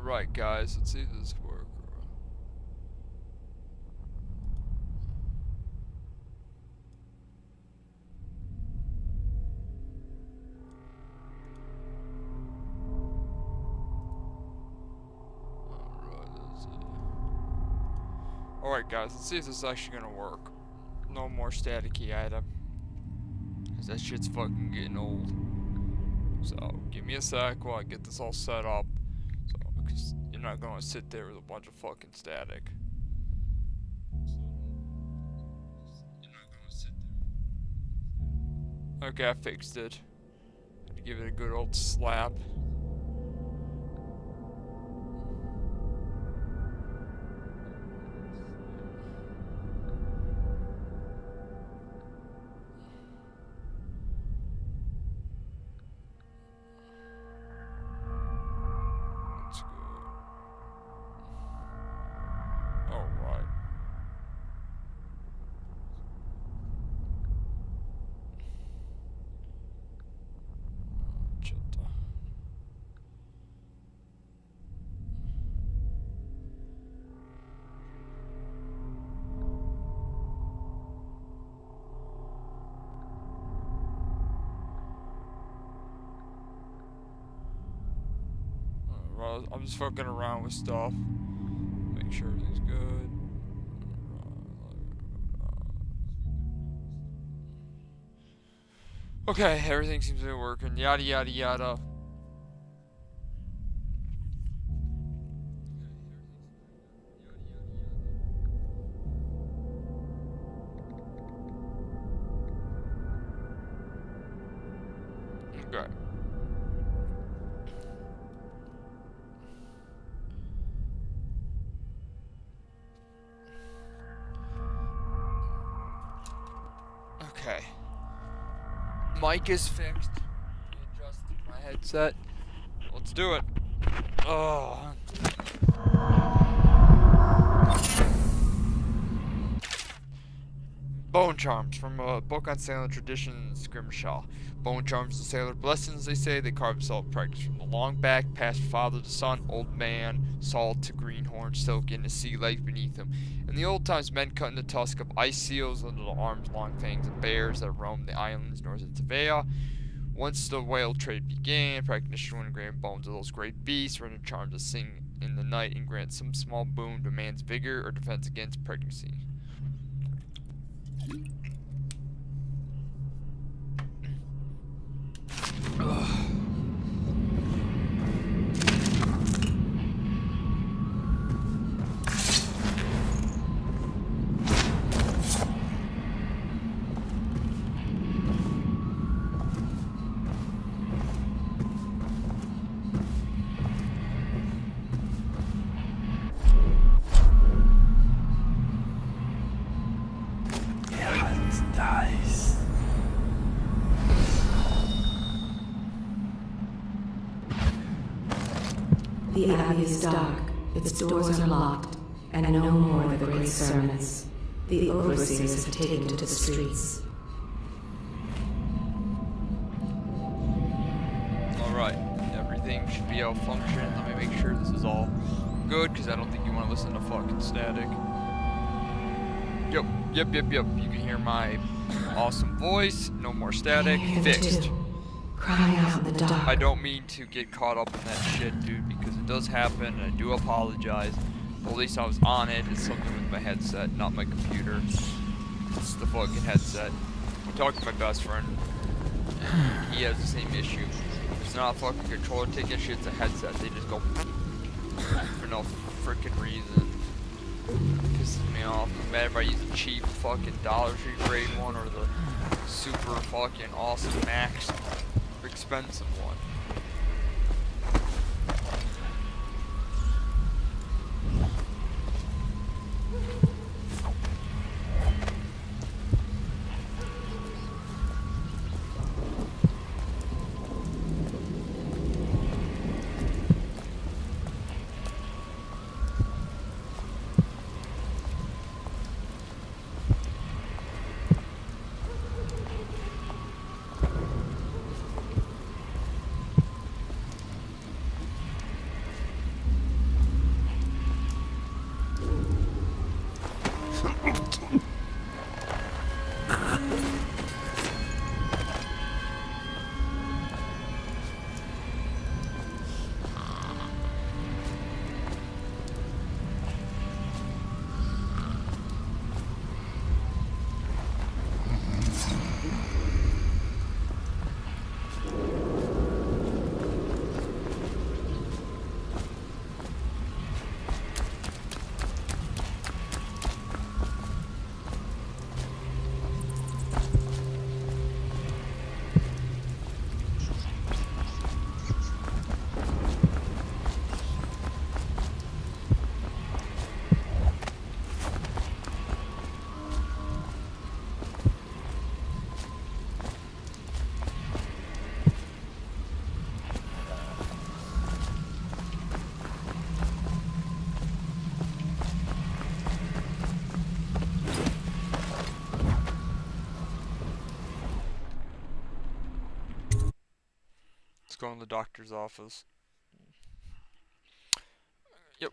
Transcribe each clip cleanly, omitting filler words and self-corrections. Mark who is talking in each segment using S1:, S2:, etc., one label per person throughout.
S1: Alright guys, let's see this work. Alright guys, let's see if this is actually gonna work. No more staticky item. Cause that shit's fucking getting old. So, give me a sec while I get this all set up. So, because you're not gonna sit there with a bunch of fucking static. Okay, I fixed it. Had to give it a good old slap. Let's go. Alright. I'm just fucking around with stuff. Make sure everything's good. Okay, everything seems to be working. Yada yada yada. Okay. Okay. Mic is fixed. Readjusted my headset. Let's do it. Oh. Bone charms from a book on sailor tradition, Scrimshaw. Bone charms, the sailor blessings, they say. They carve salt practice from the long back, past father to son, old man, salt to greenhorn, silk in the sea life beneath him. In the old times, men cut in the tusk of ice seals, little arms, long fangs of bears that roamed the islands north of Tavea. Once the whale trade began, practitioners would engrave bones of those great beasts, render charms to sing in the night and grant some small boon to man's vigor or defense against pregnancy.
S2: The abbey is dark, its doors are locked, and no more of the great sermons. The overseers have taken to the streets.
S1: Alright, everything should be able to function. Let me make sure this is all good, because I don't think you want to listen to fucking static. Yep. You can hear my awesome voice, no more static, fixed.
S2: Crying out in the dark.
S1: I don't mean to get caught up in that shit, dude, because it does happen, and I do apologize. But at least I was on it. It's something with my headset, not my computer. It's the fucking headset. I talked to my best friend. He has the same issue. It's not a fucking controller taking shit, it's a headset. They just go for no freaking reason. Pisses me off. No matter if I use a cheap fucking Dollar Tree grade one or the super fucking awesome max expensive one. just going to the doctor's office. Yep.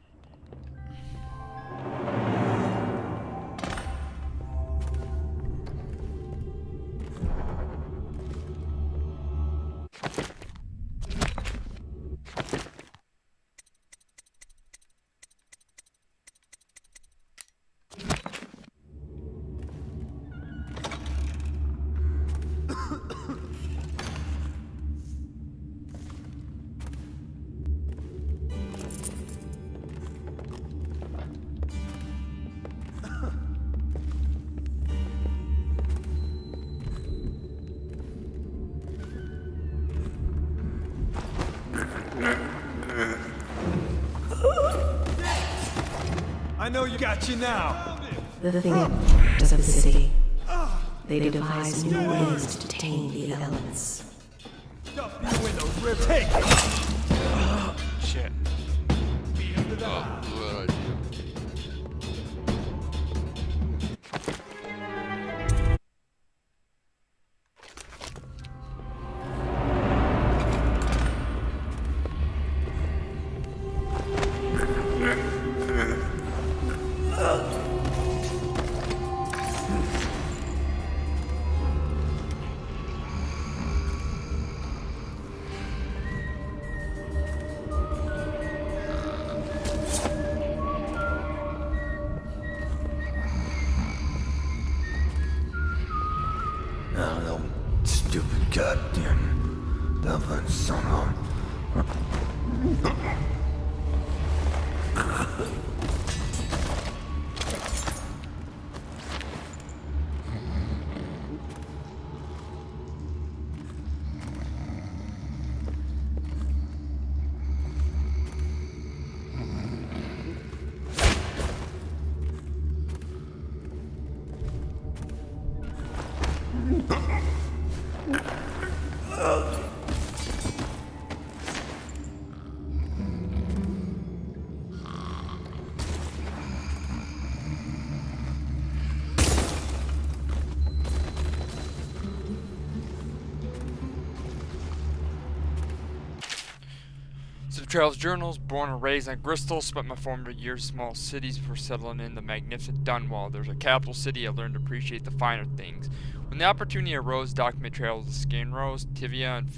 S3: I know you got you now.
S2: The thinkers of the city. They devise new ways to tame the elements.
S3: Dump you in the river. Take it.
S1: Shit.
S3: Be under the
S1: Oh, good idea.
S4: Now, no stupid goddamn Dublin son of.
S1: So Trails Journals, born and raised on Bristol, spent my formative years in small cities before settling in the magnificent Dunwall. There's a capital city I learned to appreciate the finer things. When the opportunity arose to document trails of Skinrose, Tivia, and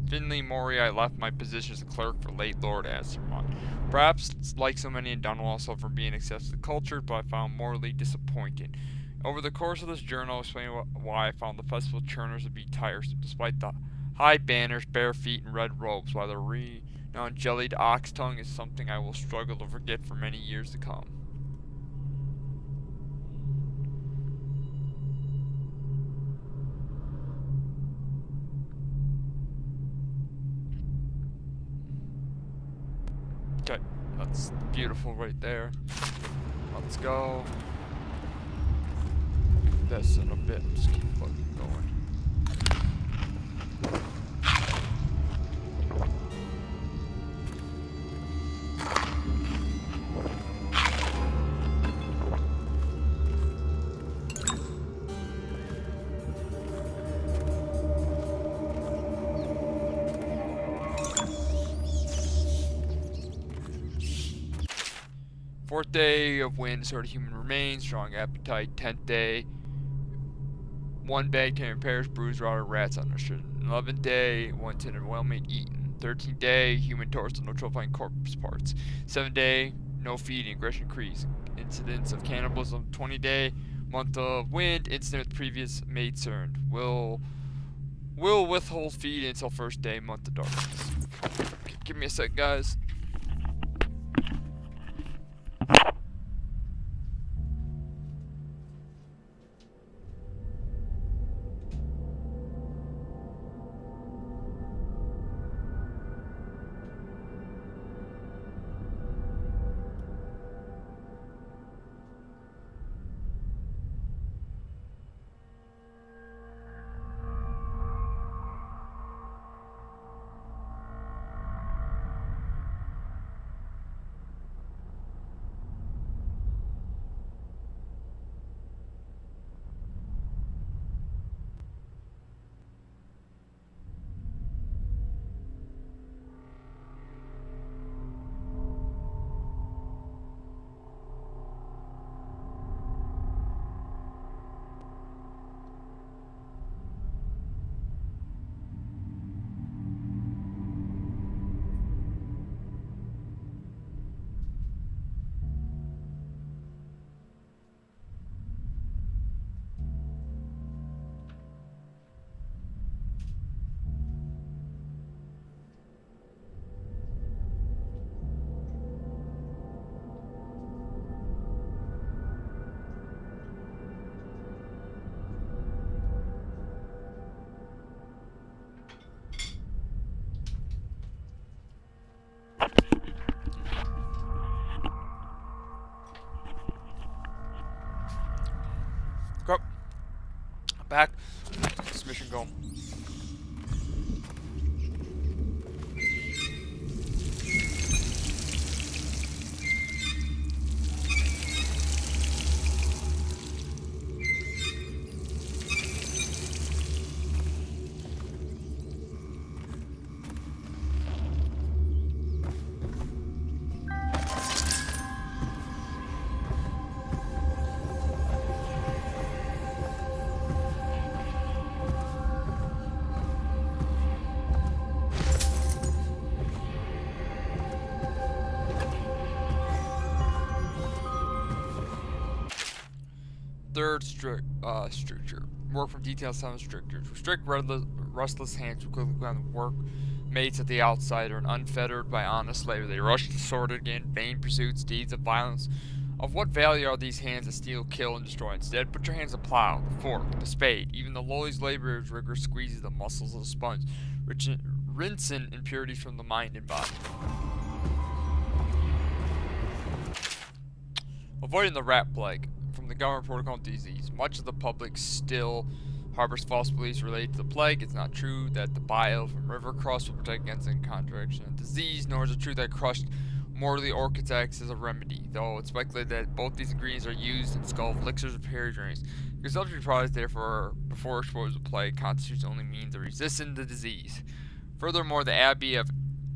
S1: Finley Mori, I left my position as a clerk for late Lord Assermont. Perhaps, like so many in Dunwall, I suffered from being excessively cultured, but I found morally disappointing. Over the course of this journal, I'll explain why I found the festival churners to be tiresome, despite the high banners, bare feet, and red robes, while the renowned jellied ox tongue is something I will struggle to forget for many years to come. Okay, that's beautiful right there. Let's go. This in a bit. Just keep fucking going. Fourth day of wind, sort of human remains, strong appetite. 10th day, one bag tin repairs, bruised rotted rats understood. 11th day, one tin of well meat eaten. 13th day, human torso, no trouble finding corpse parts. 7th day, no feeding, aggression increase. Incidents of cannibalism. 20th day, month of wind, incident with previous mates earned. Will withhold feed until first day, month of darkness. Okay, give me a sec, guys. back. This mission go. Third structure. Work from detailed sound structures. Restrict restless hands who quickly on work mates at the outside or unfettered by honest labor. They rush to sordid again, vain pursuits, deeds of violence. Of what value are these hands that steal, kill, and destroy? Instead, put your hands to the plow, the fork, the spade. Even the lowest laborer's rigor squeezes the muscles of a sponge, rinsing impurities from the mind and body. Avoiding the rat plague. From the government protocol disease. Much of the public still harbors false beliefs related to the plague. It's not true that the bile from river crust will protect against the contraction of disease, nor is it true that crushed mortally orchids acts as a remedy, though it's speculated that both these ingredients are used in skull elixirs or perry drinks. Consumption products, therefore, before exposure to plague, constitutes only means of resisting the disease. Furthermore, the Abbey of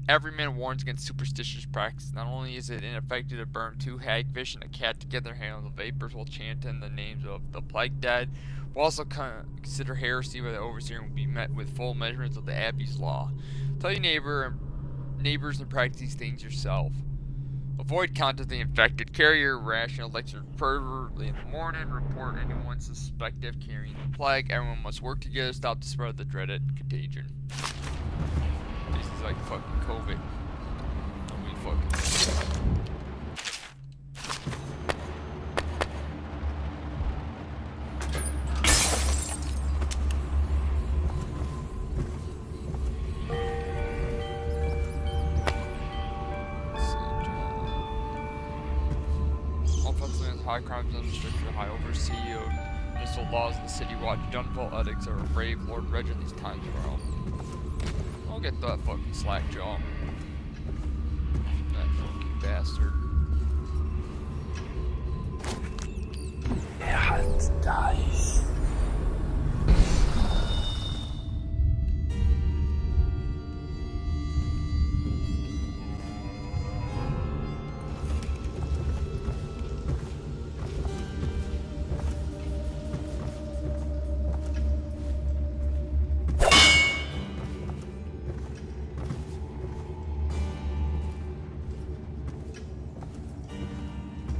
S1: Everyman warns against superstitious practice. Not only is it ineffective to burn 2 hagfish and a cat together, handle the vapors while chanting the names of the plague dead, will also consider heresy by the overseer and will be met with full measurements of the Abbey's law. Tell your neighbors and practice these things yourself. Avoid contact with the infected. Carry your rational lecture fervently in the morning. Report anyone suspected of carrying the plague. Everyone must work together to stop the spread of the dreaded contagion. This is like fucking COVID. Nobody fucking. High crimes and restricted, high oversee of municipal laws of the city watch, Dunville edicts are a brave Lord Regent these times around. I'll get that fucking slack jaw. That fucking bastard.
S4: Hat dies.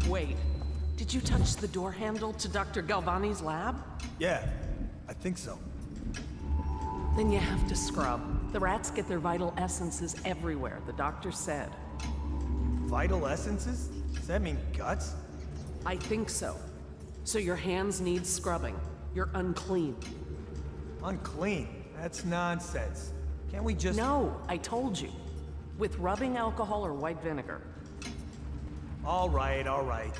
S5: Wait, did you touch the door handle to Dr. Galvani's lab?
S3: Yeah, I think so.
S5: Then you have to scrub. The rats get their vital essences everywhere, the doctor said.
S3: Vital essences? Does that mean guts?
S5: I think so. So your hands need scrubbing. You're unclean.
S3: Unclean? That's nonsense. Can't we just...
S5: No, I told you. With rubbing alcohol or white vinegar.
S3: All right, all right.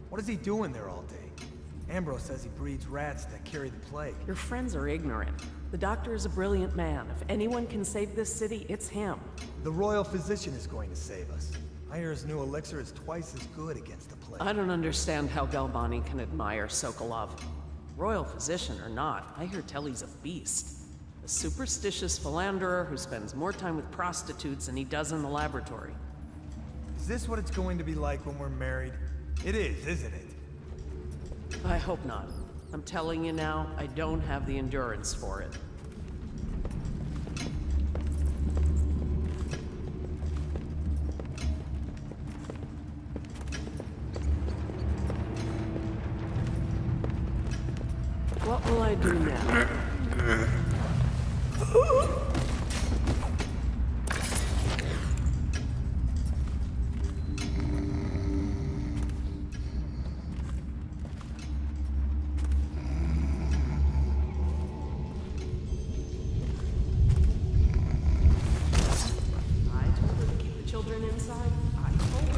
S3: What is he doing there all day? Ambrose says he breeds rats that carry the plague.
S5: Your friends are ignorant. The doctor is a brilliant man. If anyone can save this city, it's him.
S3: The royal physician is going to save us. I hear his new elixir is twice as good against the plague.
S5: I don't understand how Galvani can admire Sokolov. Royal physician or not, I hear tell he's a beast. A superstitious philanderer who spends more time with prostitutes than he does in the laboratory.
S3: Is this what it's going to be like when we're married? It is, isn't it?
S5: I hope not. I'm telling you now, I don't have the endurance for it. What will I do now? Inside. I told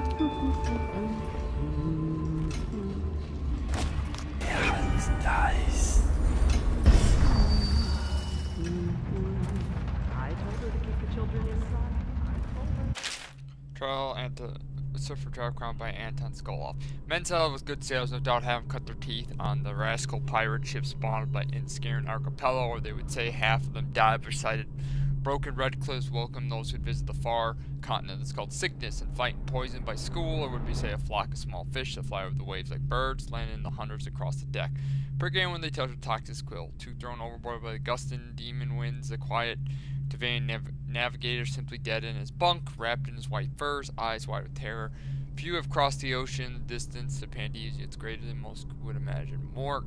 S5: her.
S4: Dice.
S5: I told her to keep the children inside. I told her.
S1: Trial and search for trial crowned by Anton Skoloff. Men said it was good sales, no doubt have them cut their teeth on the rascal pirate ship spawned by Inskirin Archipelago, or they would say half of them died beside broken red cliffs welcome those who'd visit the far continent. It's called sickness and fight and poison by school, or would we say a flock of small fish that fly over the waves like birds, landing in the hundreds across the deck. Per game when they touch a toxic quill, two thrown overboard by the gusting demon winds, the quiet Tavanian navigator simply dead in his bunk, wrapped in his white furs, eyes wide with terror. Few have crossed the ocean distance to Pandesia. It's greater than most would imagine. More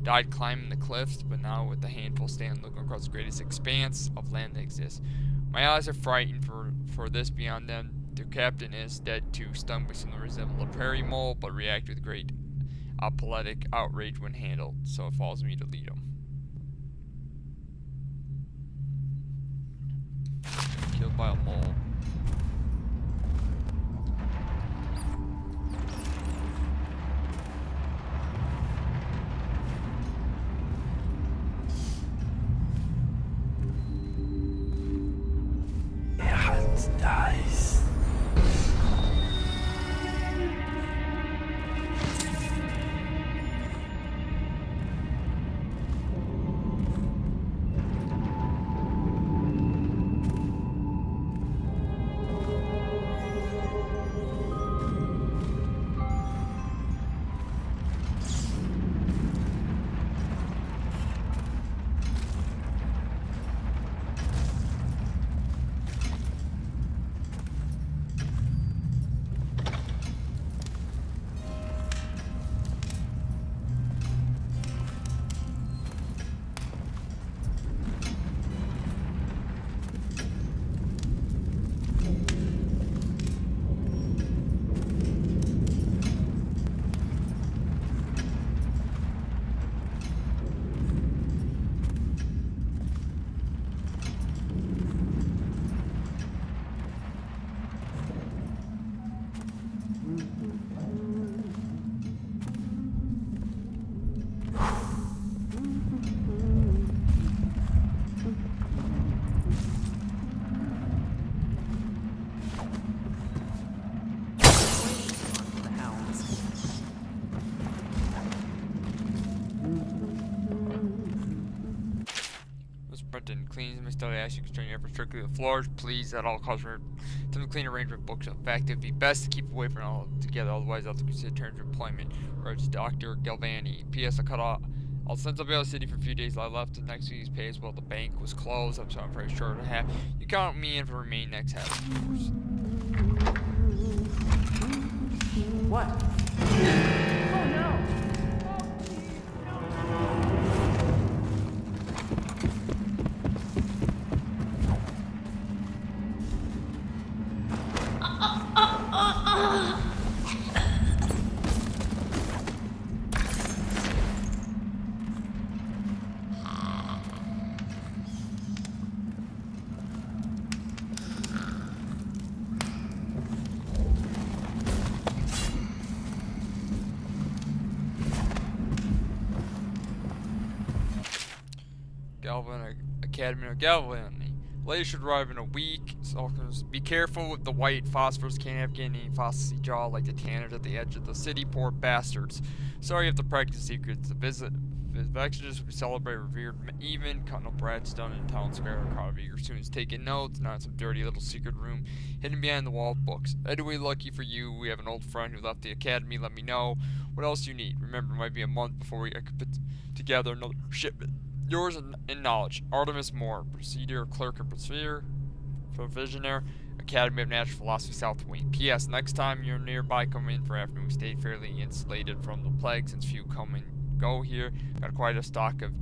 S1: died climbing the cliffs, but now with a handful standing looking across the greatest expanse of land that exists. My eyes are frightened for this beyond them. Their captain is dead too, stunned by something resemble a prairie mole, but react with great apoplectic outrage when handled, so it falls me to lead him. Killed by a mole.
S4: Dice.
S1: And cleans my study. I ask you constrain your efforts strictly to the floors, please, at all costs. For some clean arrangement books. In fact, it'd be best to keep away from it all together, otherwise I'll have to consider terms of employment. Writes Dr. Galvani. P.S. I cut off. Since I'll be out of the city for a few days, I left the next week's pay as well. The bank was closed, so I'm very short of half. You count me in for remain next half.
S5: What? Oh no!
S1: Academy of Galvani. Later should arrive in a week. So be careful with the white phosphorus. Can't have any phosphorus jaw like the tanners at the edge of the city. Poor bastards. Sorry you have to practice secrets. The visit Exodus will be celebrated, revered, even Cutnell Brad's done in town square. A crowd of eager students taking notes. Not in some dirty little secret room hidden behind the wall of books. Anyway, lucky for you, we have an old friend who left the academy. Let me know what else you need. Remember, it might be a month before we could put together another shipment. Yours in knowledge, Artemis Moore, Procedure Clerk and Provisioner, Academy of Natural Philosophy, South Wing. P.S. Next time you're nearby, come in for afternoon. We stayed fairly insulated from the plague since few come and go here. Got quite a stock of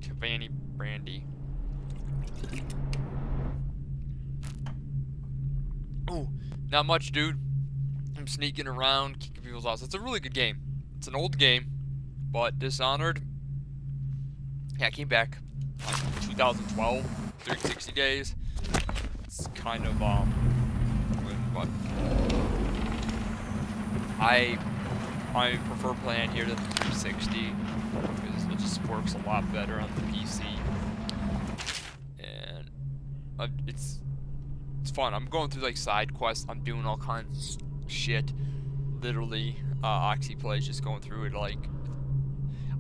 S1: Tavani brandy. Ooh, not much, dude. I'm sneaking around, kicking people's ass. It's a really good game. It's an old game, but Dishonored. Yeah, I came back like 2012, 360 days. It's kind of, but I prefer playing here to the 360 because it just works a lot better on the PC, and it's fun. I'm going through like side quests. I'm doing all kinds of shit. Literally, Oxy Play's just going through it. Like,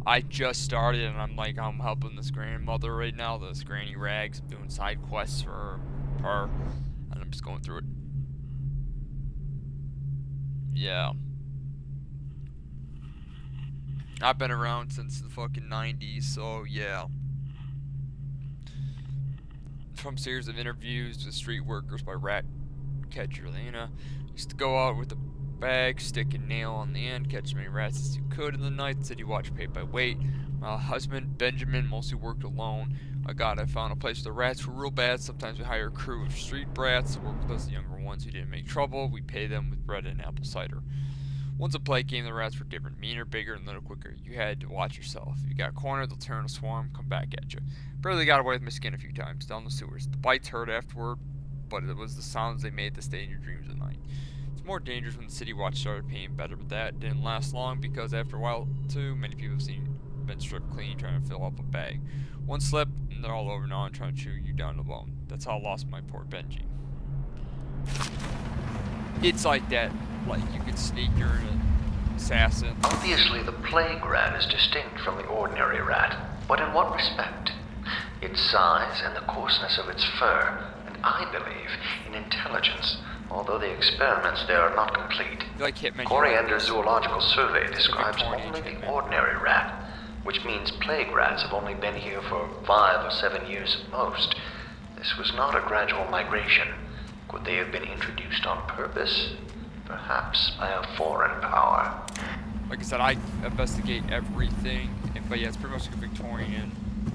S1: I just started and I'm helping this grandmother right now. This Granny Rags. I'm doing side quests for her, and I'm just going through it. Yeah. I've been around since the fucking 90s, so yeah. From series of interviews with street workers by Rat Catcher Lena. Used to go out with a bag, stick a nail on the end, catch as many rats as you could in the night. Said you watch paid by weight. My husband, Benjamin, mostly worked alone. I found a place where the rats were real bad. Sometimes we hire a crew of street brats to work with us, the younger ones who didn't make trouble. We pay them with bread and apple cider. Once a plague came, the rats were different, meaner, bigger, and a little quicker. You had to watch yourself. If you got cornered, they'll turn a swarm, come back at you. Barely got away with my skin a few times, down the sewers. The bites hurt afterward, but it was the sounds they made that stayed in your dreams at night. It's more dangerous when the city watch started paying better, but that didn't last long because after a while, too, many people have been stripped clean trying to fill up a bag. One slip, and they're all over now and trying to chew you down the bone. That's how I lost my poor Benji. It's like that. Like, you could sneak your assassin.
S4: Obviously, the plague rat is distinct from the ordinary rat, but in what respect? Its size and the coarseness of its fur, and I believe in intelligence, although the experiments there are not complete.
S1: Like Hitman.
S4: Coriander Zoological Survey describes only the ordinary rat, which means plague rats have only been here for 5 or 7 years at most. This was not a gradual migration. Could they have been introduced on purpose? Perhaps by a foreign power.
S1: Like I said, I investigate everything, but yeah, it's pretty much like a Victorian,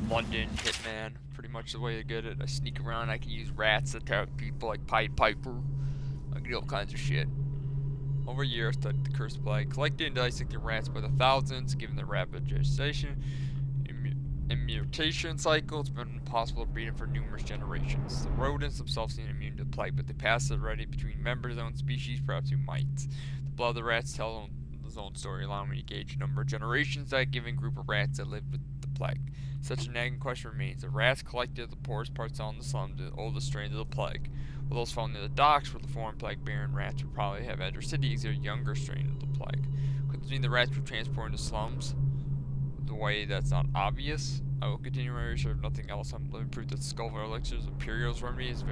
S1: London hitman. Pretty much the way to get it. I sneak around, I can use rats to attack people like Pied Piper. I can do all kinds of shit. Over years, I studied the cursed plague, collecting and dissecting rats by the thousands, given the rapid gestation and mutation cycle. It's been impossible to breed them for numerous generations. The rodents themselves seem immune to the plague, but they pass it already between members of their own species, perhaps who might. The blood of the rats tells his own story, allowing me to gauge the number of generations that given group of rats that lived with the plague. Such a nagging question remains. The rats collected at the poorest parts on the slum, the oldest strains of the plague. While those found near the docks where the foreign plague-bearing rats would probably have entered cities, they're a younger strain of the plague. Could this mean the rats were transported to slums? The way that's not obvious. I will continue my research if nothing else. I'm living proof that Skullver Elixir's Imperial's remedies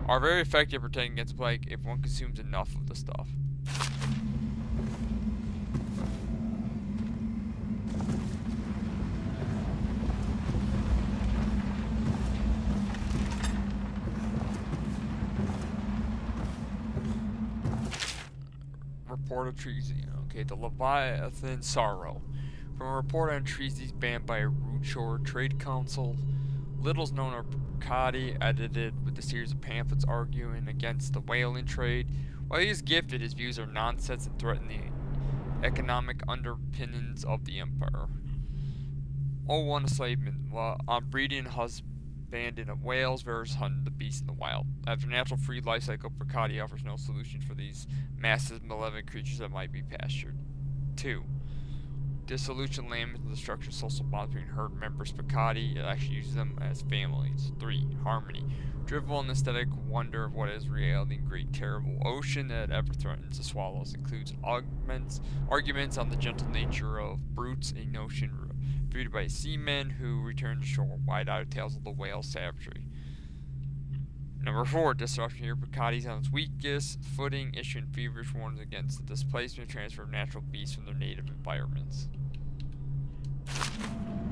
S1: are very effective at protecting against plague if one consumes enough of the stuff. Report of treason. Okay, the Leviathan Sorrow. From a report on treaties banned by a Ruchor Trade Council, little's known of Prakati, edited with a series of pamphlets arguing against the whaling trade. While he is gifted, his views are nonsense and threaten the economic underpinnings of the empire. 01 Enslavement. On breeding and husbanding of whales versus hunting the beasts in the wild. After natural free life cycle, Prakati offers no solution for these massive malevolent creatures that might be pastured. 2. Dissolution, lamb, and the destruction of social bonds between herd members. Prakati actually uses them as families. 3. Harmony. Drivel and aesthetic wonder of what is reality and great terrible ocean that ever threatens to swallow us. Includes arguments on the gentle nature of brutes, a notion refuted by seamen who return to shore. Wide-eyed tales of the whale savagery. Number 4, disruption here. Prakati's on its weakest footing, issuing feverish warnings against the displacement and transfer of natural beasts from their native environments.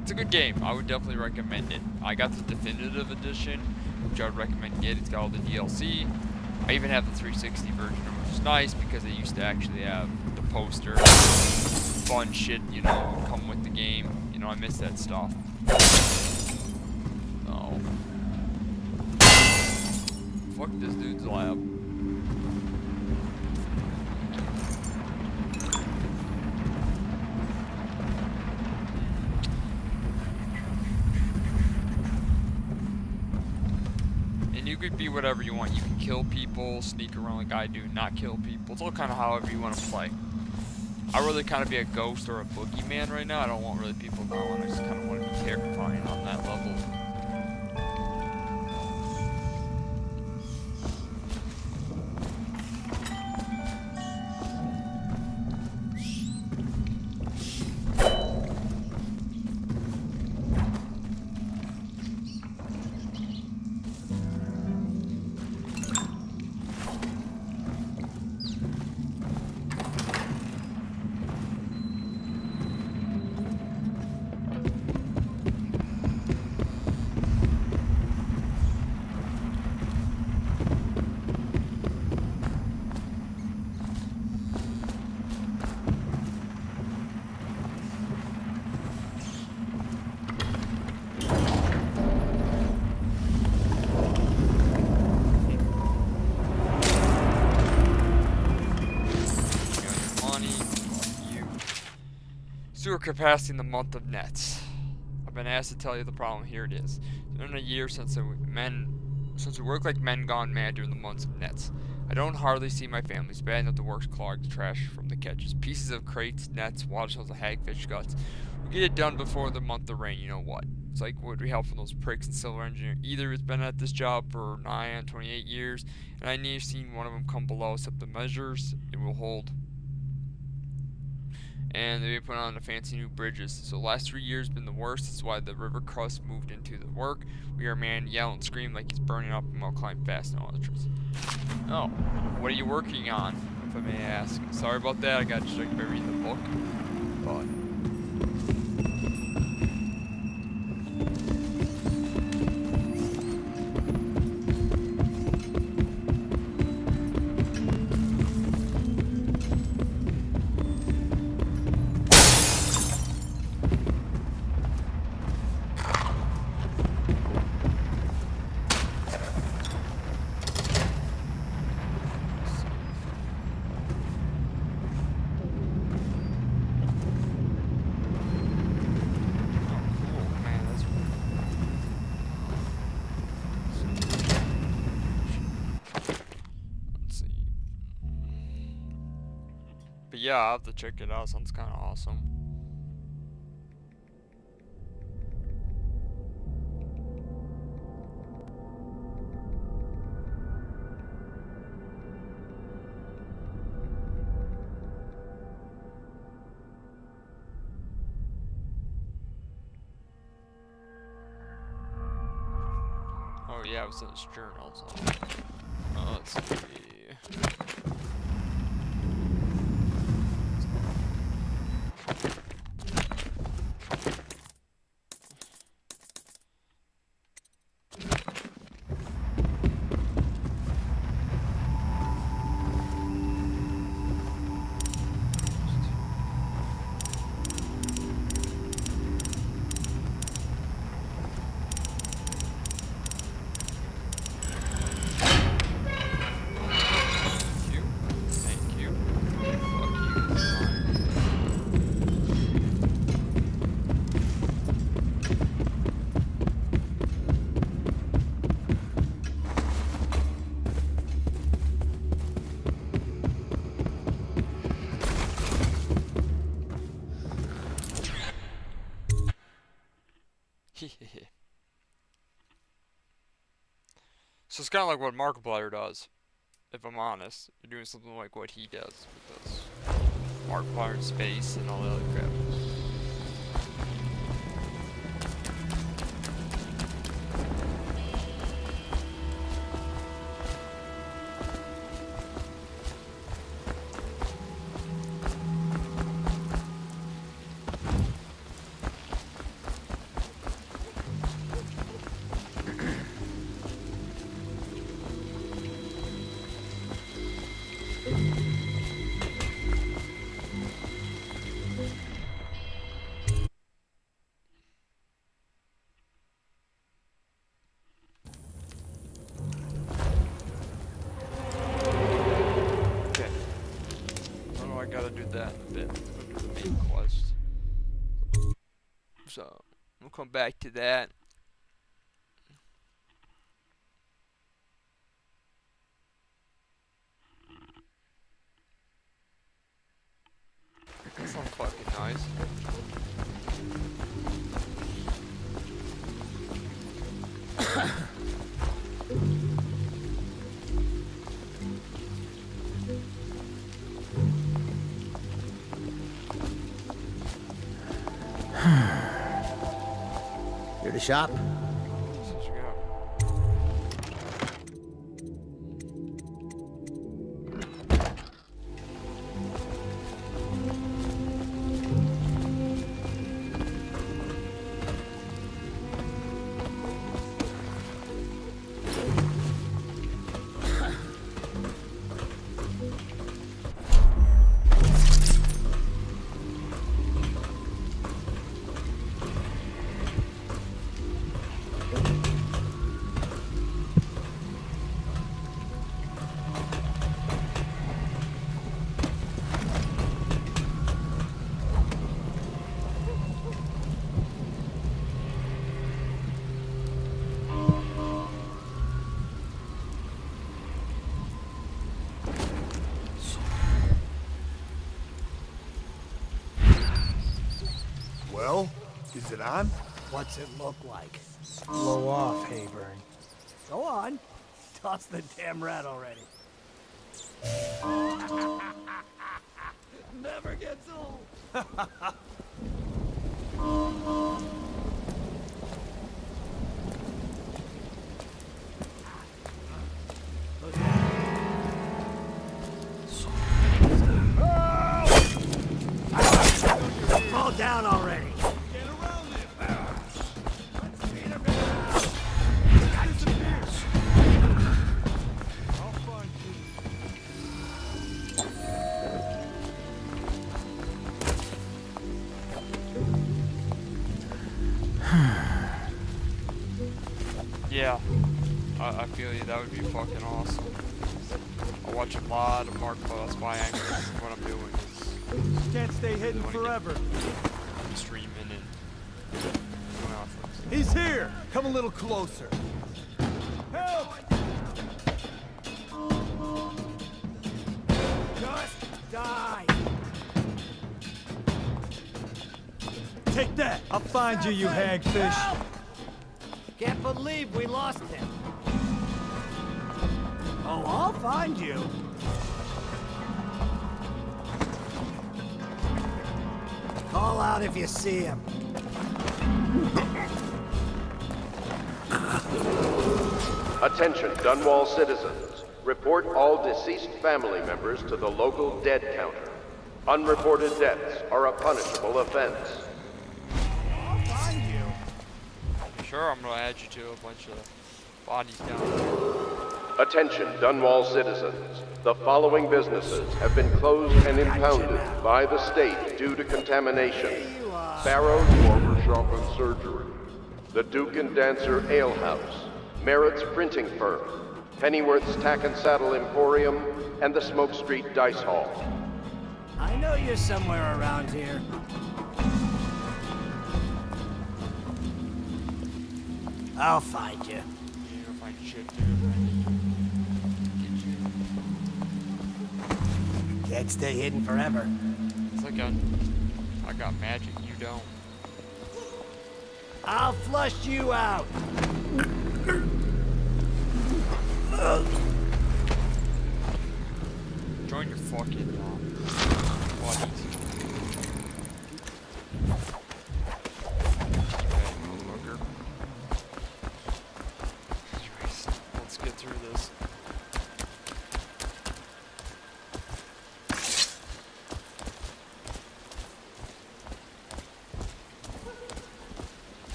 S1: It's a good game. I would definitely recommend it. I got the definitive edition, which I would recommend get. It's got all the DLC. I even have the 360 version, which is nice because they used to actually have the poster, fun shit, come with the game. I miss that stuff. Oh. Fuck this dude's lab. And you could be whatever you want. You can kill people, sneak around like I do, not kill people. It's all kind of however you want to play. I really kind of be a ghost or a boogeyman right now. I don't want really people knowing. I just kind of want to be terrifying on that level. Sewer capacity in the month of nets. I've been asked to tell you the problem. Here it is. It's been a year since we work like men gone mad during the months of nets. I don't hardly see my family. It's bad enough the work's clogged, trash from the catches, pieces of crates, nets, water shells, and hagfish guts. We get it done before the month of rain. You know what? It's like, would we help from those pricks in Silver Engineer? Either it's been at this job for nigh on 28 years, and I never seen one of them come below except the measures it will hold. And they put on the fancy new bridges. So the last 3 years been the worst. That's why the river crust moved into the work. We hear a man yell and scream like he's burning up and we'll climb fast and all the truth. Oh, what are you working on, if I may ask? Sorry about that, I got distracted by reading the book. But yeah, I'll have to check it out. Sounds kind of awesome. Oh yeah, it was in his journal. So. Let's see. So it's kind of like what Markiplier does, if I'm honest. You're doing something like what he does, because Markiplier in space and all that other crap. So we'll come back to that. That's not fucking nice.
S6: Here to shop?
S1: Let's go.
S3: Well, is it on?
S6: What's it look like?
S3: Blow off, Hayburn.
S6: Go on. Toss the damn rat already. Never gets old. Fall down already.
S1: Yeah, I feel you. That would be fucking awesome. I watch a lot of Mark, but that's why what I'm doing is
S3: Can't stay hidden
S1: wanna get-
S3: forever.
S1: streaming and going off.
S3: He's here! Come a little closer. Help!
S6: Just die.
S3: Take that! I'll find you, you hagfish.
S6: Help! Can't believe we lost him. Oh, I'll find you. Call out if you see him.
S7: Attention, Dunwall citizens. Report all deceased family members to the local dead counter. Unreported deaths are a punishable offense.
S6: I'll find you.
S1: Sure, I'm gonna add you to a bunch of bodies down there.
S7: Attention, Dunwall citizens. The following businesses have been closed and impounded by the state due to contamination. Barrow's Barbershop and Surgery, the Duke and Dancer Ale House, Merritt's Printing Firm, Pennyworth's Tack and Saddle Emporium, and the Smoke Street Dice Hall.
S6: I know you're somewhere around here. I'll find you.
S1: You're gonna find shit, dude. Get you.
S6: Can't stay hidden forever.
S1: It's like I got magic, you don't.
S6: I'll flush you out.
S1: Join your fucking bodies. Okay, motherfucker. Anyways, let's get through this.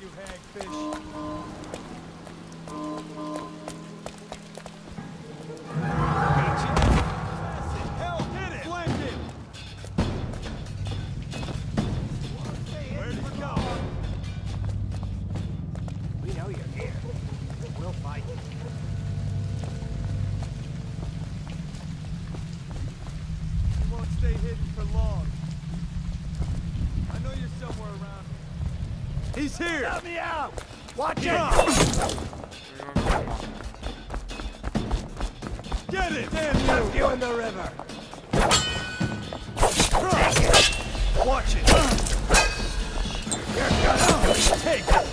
S3: You hagfish. Help! Hit it! Blend him! Where'd he go?
S6: We know you're here. We'll fight you.
S3: He won't stay hidden for long. I know you're somewhere around here. He's here!
S6: Help me out! Watch it! Get it! Damn you! Left you in the river! Take it! Watch it! You're gonna take it!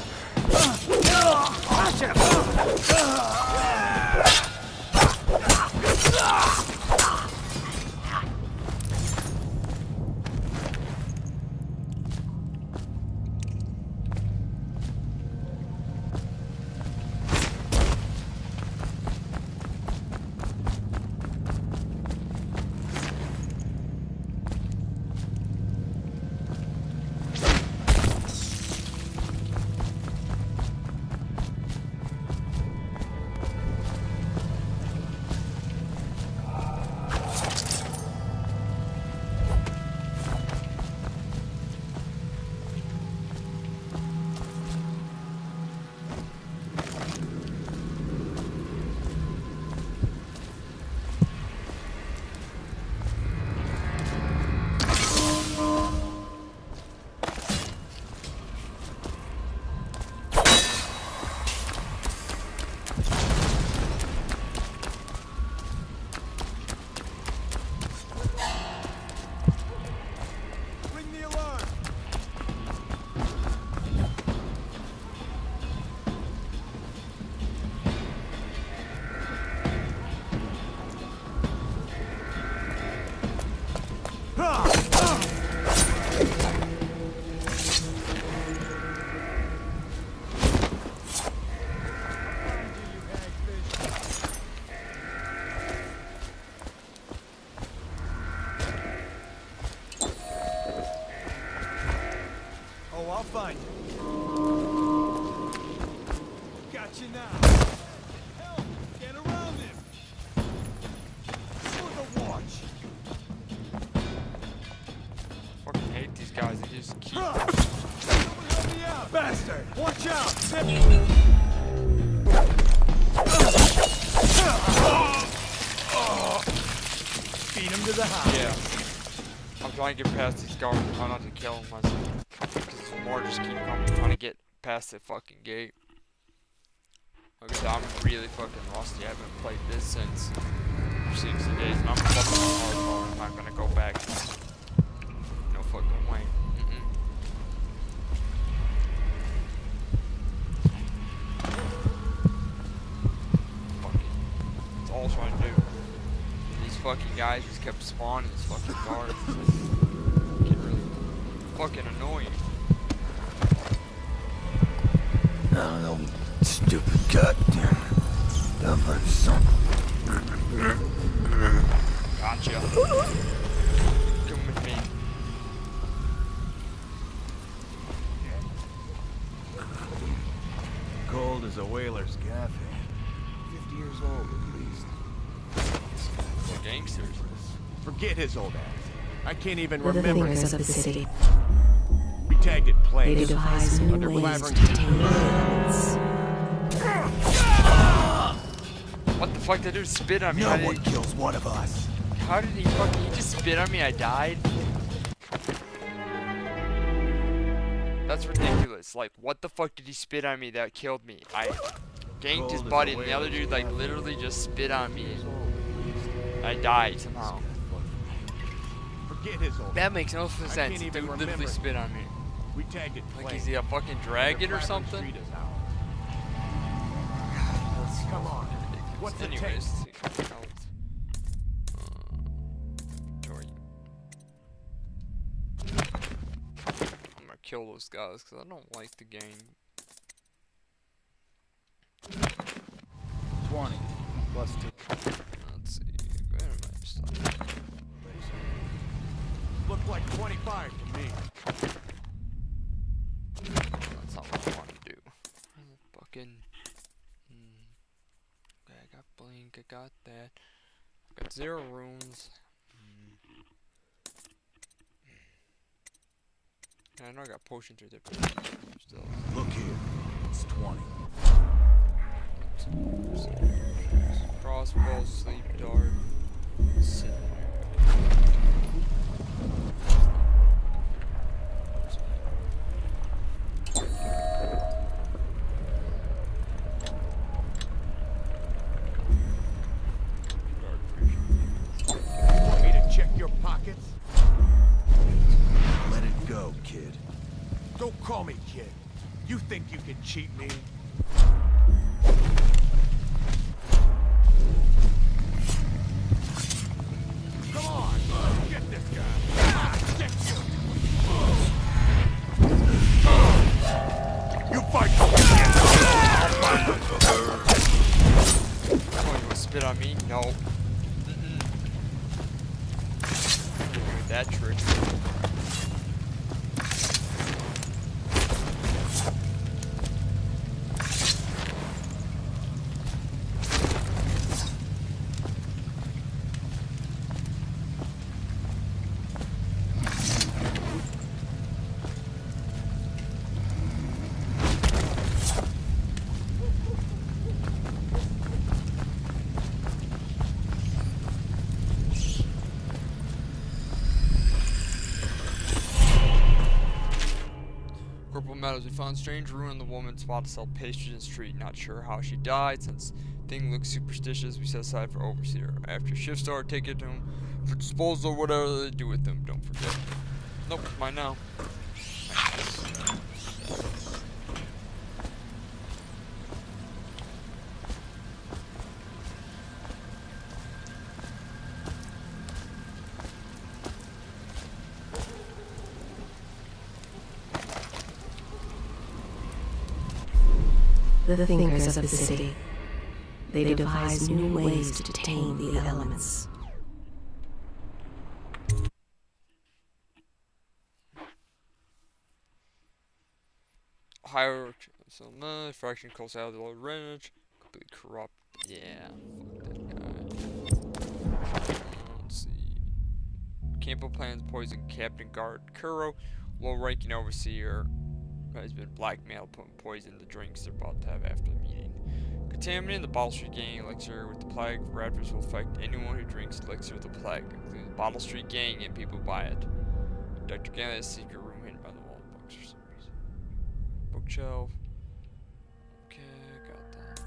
S6: Watch it! I'll find you. Got you now. Help! Get around him! For the watch!
S1: Fucking hate these guys. They just keep.
S6: Someone help me out! Bastard! Watch out! Feed him to the house.
S1: Yeah. I'm trying to get past these guards and try not to kill them myself. Because more just keep coming, trying to get past the fucking gate. Like I said, I'm really fucking rusty. I haven't played this since 60 days, and I'm fucking hardcore. I'm not gonna go back. No fucking way. Fucking. That's all I was trying to do. And these fucking guys just kept spawning these fucking guards. Get really fucking annoying.
S6: No, stupid goddamn dumb son.
S1: Gotcha. Come with me.
S3: Cold as a whaler's gaff. 50 years old at least.
S1: They're gangsters.
S6: Forget his old ass. I can't even
S2: The
S6: remember.
S2: fingers of the city.
S6: We tagged it
S2: They
S6: planes.
S2: devise new
S6: Under
S2: ways
S6: clavering
S2: to tame violence.
S1: What the fuck? That dude spit on me.
S3: No
S1: How did
S3: one
S1: he,
S3: kills one of us.
S1: how did he fucking? He just spit on me. I died. That's ridiculous. Like, what the fuck did he spit on me that killed me? I ganked his buddy, and the other dude like literally just spit on me. I died somehow.
S6: Forget his old.
S1: That makes no
S6: I
S1: sense.
S6: can't
S1: Dude
S6: even
S1: literally
S6: remember.
S1: spit on me.
S6: We tagged it
S1: Like,
S6: planes.
S1: is he a fucking dragon or something?
S6: Come on. What's the
S1: Anyways,
S6: take?
S1: I'm gonna kill those guys because I don't like the game.
S3: 20 plus 2.
S1: Let's see. Where am I stuck?
S6: Looked like 25 to me.
S1: That's not what I want to do. Fucking. Okay, I got blink. I got that. I got 0 runes. I know I got potions right there. Still.
S3: Look here. It's 20.
S1: Crossbow, sleep dart. Sit there.
S6: kid. You think you can cheat me? Come on, get this guy. Get you. You fight for me. I'll fight for her.
S1: Oh, you wanna spit on me? No. That trick. Matters, we found strange ruin in the woman's spot to sell pastries in the street. Not sure how she died. Since thing looks superstitious, we set aside for overseer. After shift start, take it to him for disposal, whatever they do with them. Don't forget. Nope, it's mine now.
S2: The thinkers of the city. They devise new ways to tame the elements.
S1: Hierarchy, so fraction calls out the Lord Renage, completely corrupt. Yeah, fuck that guy. Let's see. Campbell plans poison Captain Guard Kuro, low-ranking overseer. Has been blackmailed, putting poison in the drinks they're about to have after the meeting. Contaminating the Bottle Street Gang elixir with the plague. Raptors will affect anyone who drinks elixir with the plague, including the Bottle Street Gang and people who buy it. Dr. Gang has a secret room hidden by the wall of books for some reason. Bookshelf. Okay, got that.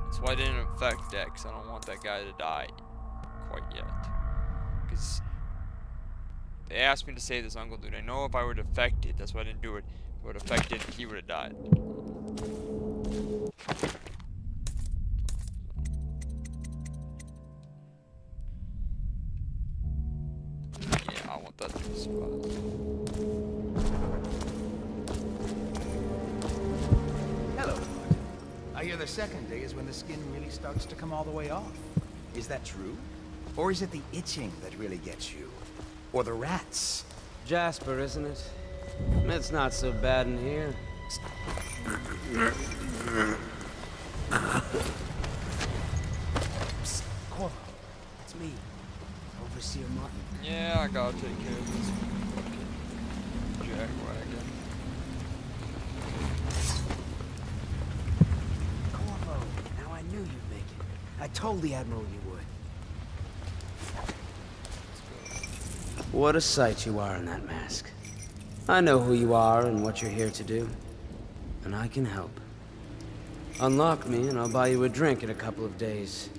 S1: That's why I didn't affect Dex. I don't want that guy to die quite yet. Because they asked me to say this, Uncle Dude. I know if I would affect it, that's why I didn't do it. If it would affect it, he would have died. Yeah, I want that to be spot.
S8: Hello. I hear the second day is when the skin really starts to come all the way off. Is that true? Or is it the itching that really gets you? Or the rats?
S9: Jasper, isn't it? It's not so bad in here.
S8: Psst, Corvo. It's me, Overseer Martin.
S1: Yeah, I gotta take care of this fucking jackwagon.
S8: Corvo, now I knew you'd make it. I told the Admiral you would.
S9: What a sight you are in that mask. I know who you are and what you're here to do. And I can help. Unlock me and I'll buy you a drink in a couple of days.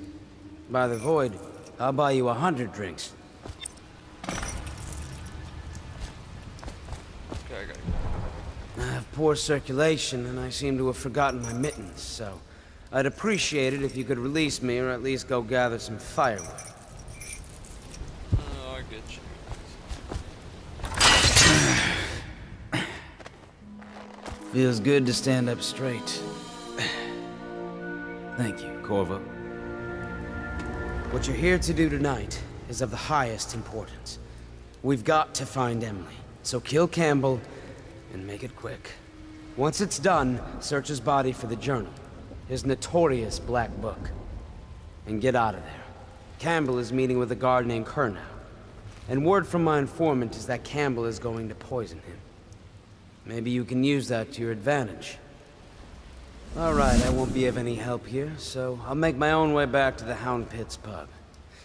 S9: By the Void, I'll buy you 100 drinks.
S1: Okay, I gotta go.
S9: I have poor circulation and I seem to have forgotten my mittens, so I'd appreciate it if you could release me or at least go gather some firewood.
S1: Oh, I get you.
S9: Feels good to stand up straight. Thank you, Corvo. What you're here to do tonight is of the highest importance. We've got to find Emily, so kill Campbell and make it quick. Once it's done, search his body for the journal, his notorious black book, and get out of there. Campbell is meeting with a guard named Kernow, and word from my informant is that Campbell is going to poison him. Maybe you can use that to your advantage. All right, I won't be of any help here, so I'll make my own way back to the Hound Pits pub.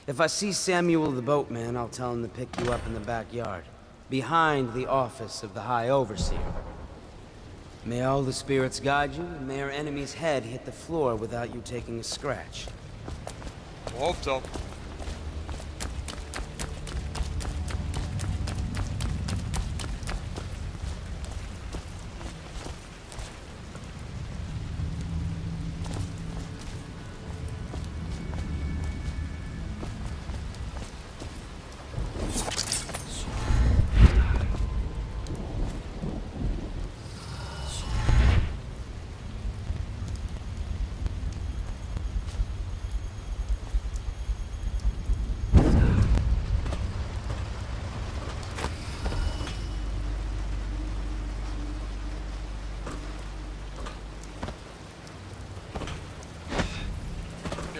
S9: If I see Samuel the boatman, I'll tell him to pick you up in the backyard, behind the office of the High Overseer. May all the spirits guide you, and may our enemy's head hit the floor without you taking a scratch.
S1: I hope so.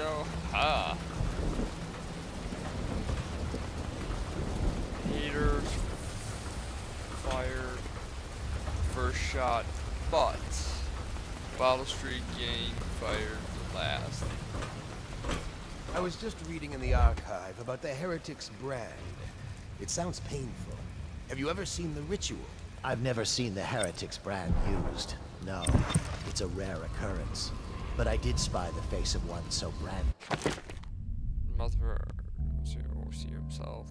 S1: go. Ha. Haters fired first shot, but Bottle Street Gang fired the last.
S8: I was just reading in the archive about the Heretics brand. It sounds painful. Have you ever seen the ritual?
S10: I've never seen the Heretics brand used. No, it's a rare occurrence. But I did spy the face of one so brand.
S1: Mother see himself.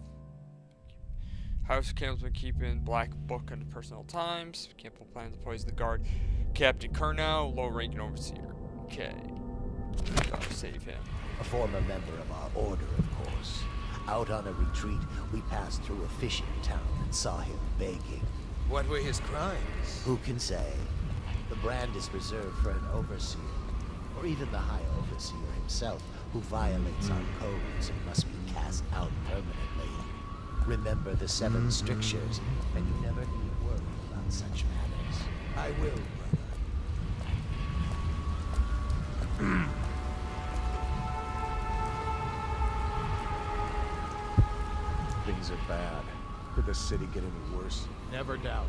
S1: House Campbell's been keeping Black Book under personal times. Campbell plans to poison the guard. Captain Kurnow, low-ranking overseer. Okay. Gotta save him.
S10: A former member of our order, of course. Out on a retreat, we passed through a fishing town and saw him begging.
S8: What were his crimes?
S10: Who can say? The brand is reserved for an overseer, or even the High Overseer himself, who violates our codes and must be cast out permanently. Remember the 7 strictures, and you never need worry about such matters.
S8: I will, brother. Things are bad. Could the city get any worse?
S6: Never doubt.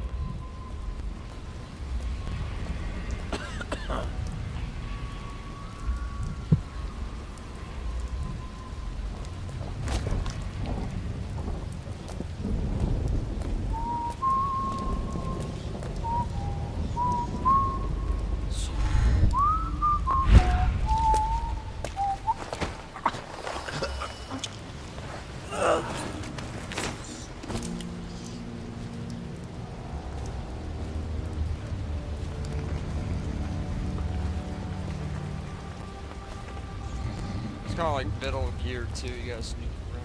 S1: It's kind of like Metal Gear too. You gotta sneak around.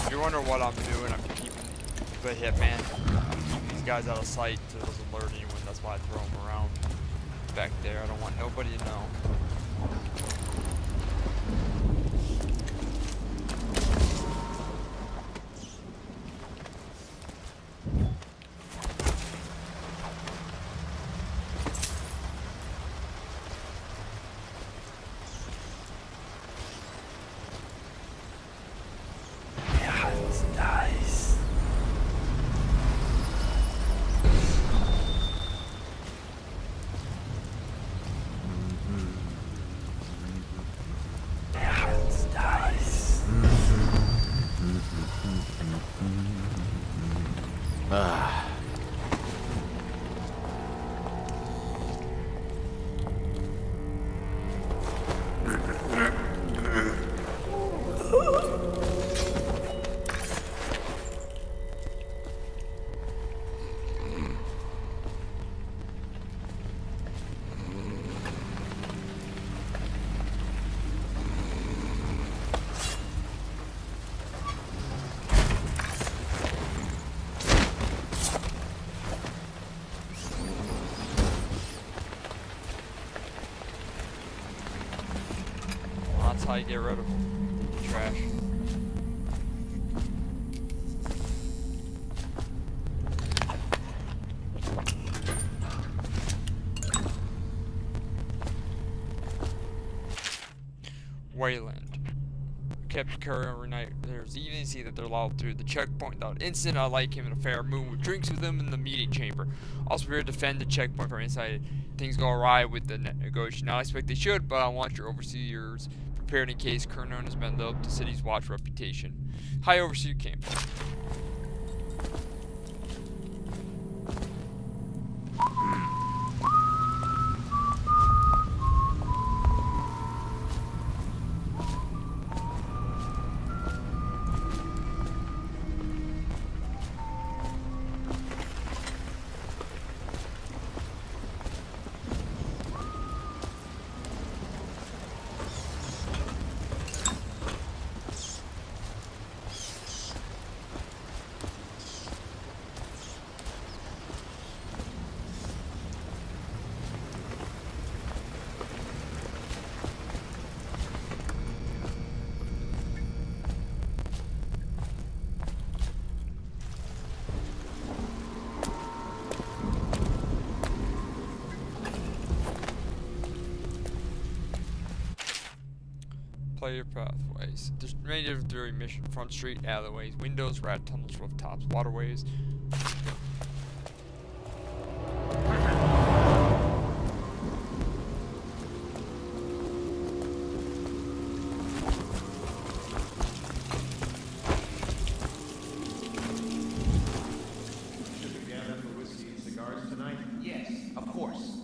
S1: If you wonder what I'm doing, I'm keeping the hitman. These guys out of sight so it doesn't alert anyone. That's why I throw them around back there. I don't want nobody to know. That's how you get rid of trash. Wayland. Kept carrying overnight. There's even see that they're allowed through the checkpoint without incident. I like him in a fair mood with drinks with him in the meeting chamber. Also here to defend the checkpoint from inside. Things go awry with the negotiation. Not expect they should, but I want your overseers prepared in case Kurnow has been up to city's watch reputation. High Overseer Campbell. Player pathways. There's many different mission: front street, alleyways, windows, rat tunnels, rooftops, waterways.
S8: Yes, of course.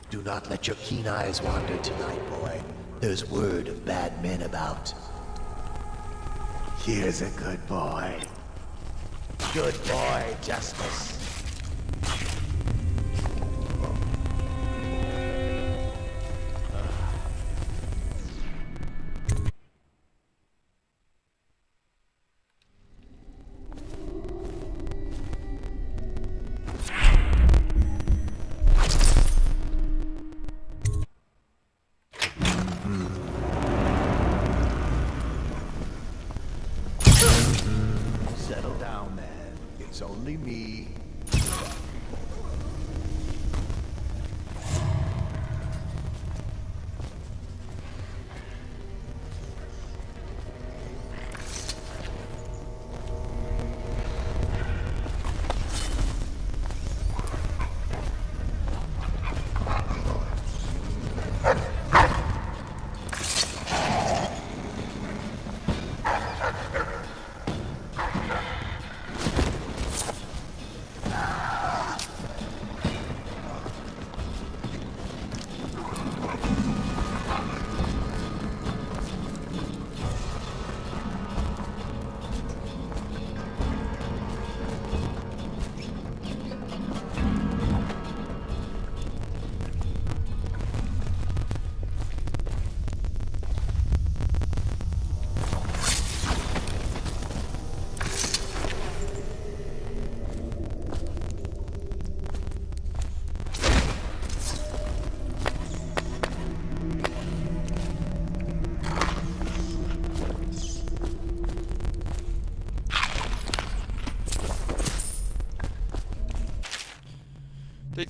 S10: Do not let your keen eyes wander tonight, boy. There's word of bad men about. Here's a good boy. Good boy, Justice. Settle down, man. It's only me.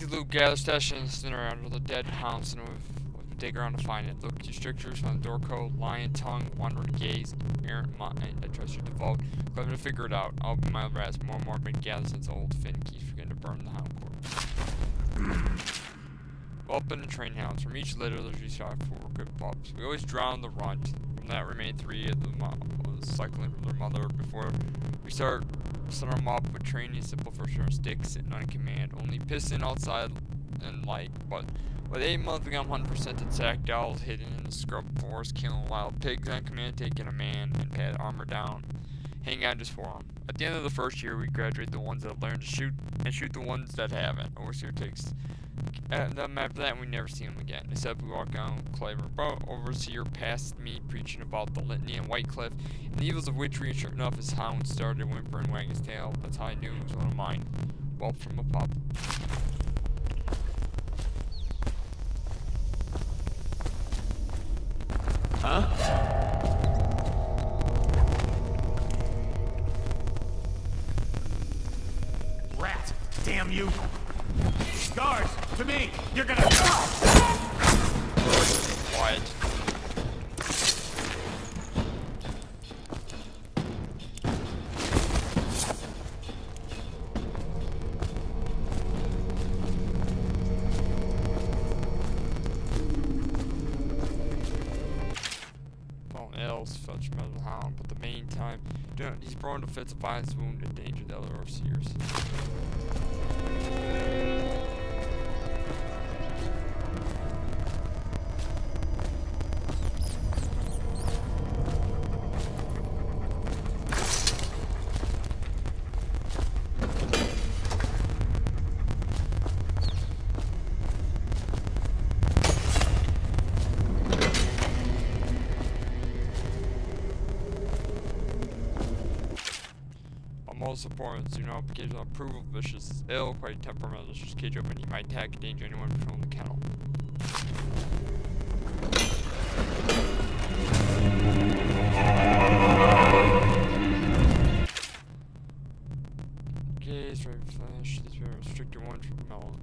S1: the loot, gather, stash, and incinerator under the dead pounce, and we'll dig around to find it. Look at your strictures, find the door code, lion tongue, wandering gaze, errant mind. I trust you to vote. Clever to figure it out. I'll be my rats. More and more been gathered since old Finn keeps forgetting to burn the hound corpse. Open the train hounds. From each litter, there's each shot 4 good pups. We always drown the runt. From that remain 3 of them cycling from their mother before we start them up with training simple first turn sticks sitting on command. Only piston outside and light, but with 8 months we got 100% attack owls hidden in the scrub forest, killing wild pigs on command, taking a man and pad armor down. Hang on just for them. At the end of the first year, we graduate the ones that learn to shoot and shoot the ones that haven't. Overseer takes. And then after that, we never see him again. Except we walk down Claver. But Overseer passed me preaching about the litany and White Cliff and the evils of witchery, and sure enough, his hound started whimpering and wagging his tail. That's how I knew it was one of mine. Well, from a pup.
S8: Huh? Rat! Damn you! Guards! To me! You're gonna...
S1: Quiet. Else fetch metal hound, but the main time he's prone to fits of violence, wound, and danger the other overseers. Most important, do not occasional approval of vicious is ill, quite temperamental, just cage open, he might attack and danger anyone patrolling the kennel. Okay, straight flash, these are restricted ones from Melon.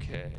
S1: Okay.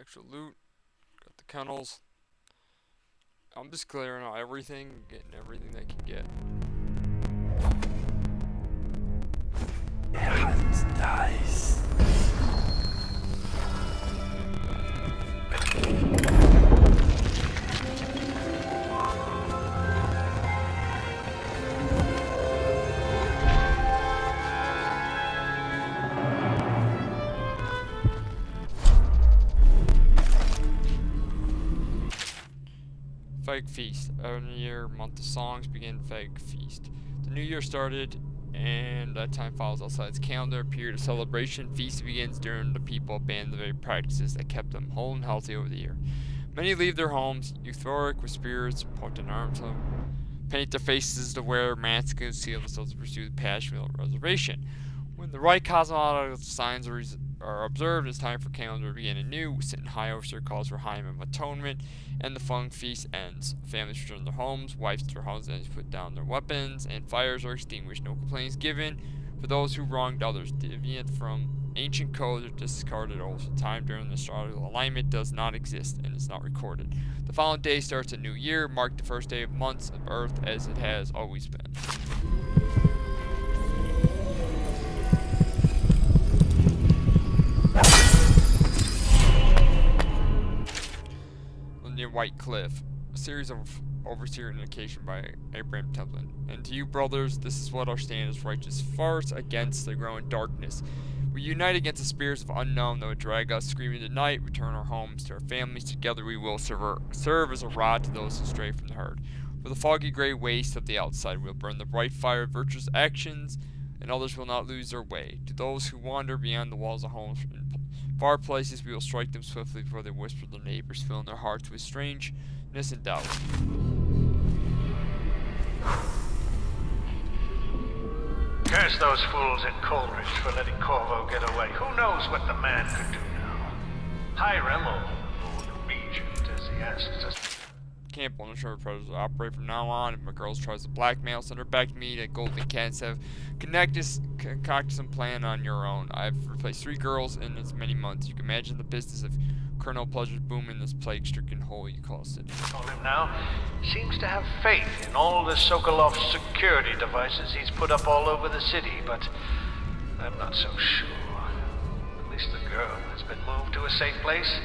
S1: Actual loot. Got the kennels. I'm just clearing out everything, getting everything I can get.
S6: Nice.
S1: Fake Feast. Every year, month of songs begin Fake Feast. The new year started, and that time follows outside its calendar. A period of celebration. Feast begins during the people abandon the very practices that kept them whole and healthy over the year. Many leave their homes, euphoric with spirits, pointing arms up, paint their faces to wear masks and conceal themselves to pursue the passion without reservation. When the right cosmological signs are observed, it's time for calendar to begin anew. Sitting high over calls for high of atonement, and the fun feast ends. Families return to their homes, wives to their husbands put down their weapons, and fires are extinguished. No complaints given for those who wronged others. Deviant from ancient codes or discarded oaths. Time during the astrological alignment does not exist and is not recorded. The following day starts a new year, marked the first day of months of Earth as it has always been. Near White Cliff, a series of overseer indication by Abraham Templin. And to you, brothers, this is what our stand is: righteous farce against the growing darkness. We unite against the spirits of unknown that would drag us screaming tonight, return our homes to our families. Together we will serve as a rod to those who stray from the herd. For the foggy gray waste of the outside will burn the bright fire of virtuous actions, and others will not lose their way. To those who wander beyond the walls of homes in far places, we will strike them swiftly before they whisper to their neighbors, filling their hearts with strangeness and doubt.
S11: Curse those fools in Coleridge for letting Corvo get away. Who knows what the man could do now? Hiram, or Lord Regent, as he asks us.
S1: Can't believe the predators will operate from now on. If my girls tries to blackmail, send her back to me. The Golden Cats have concocted some plan on your own. I've replaced 3 girls in as many months. You can imagine the business of Colonel Pleasure's boom in this plague-stricken hole you call city.
S11: On him now seems to have faith in all the Sokolov security devices he's put up all over the city, but I'm not so sure. At least the girl has been moved to a safe place.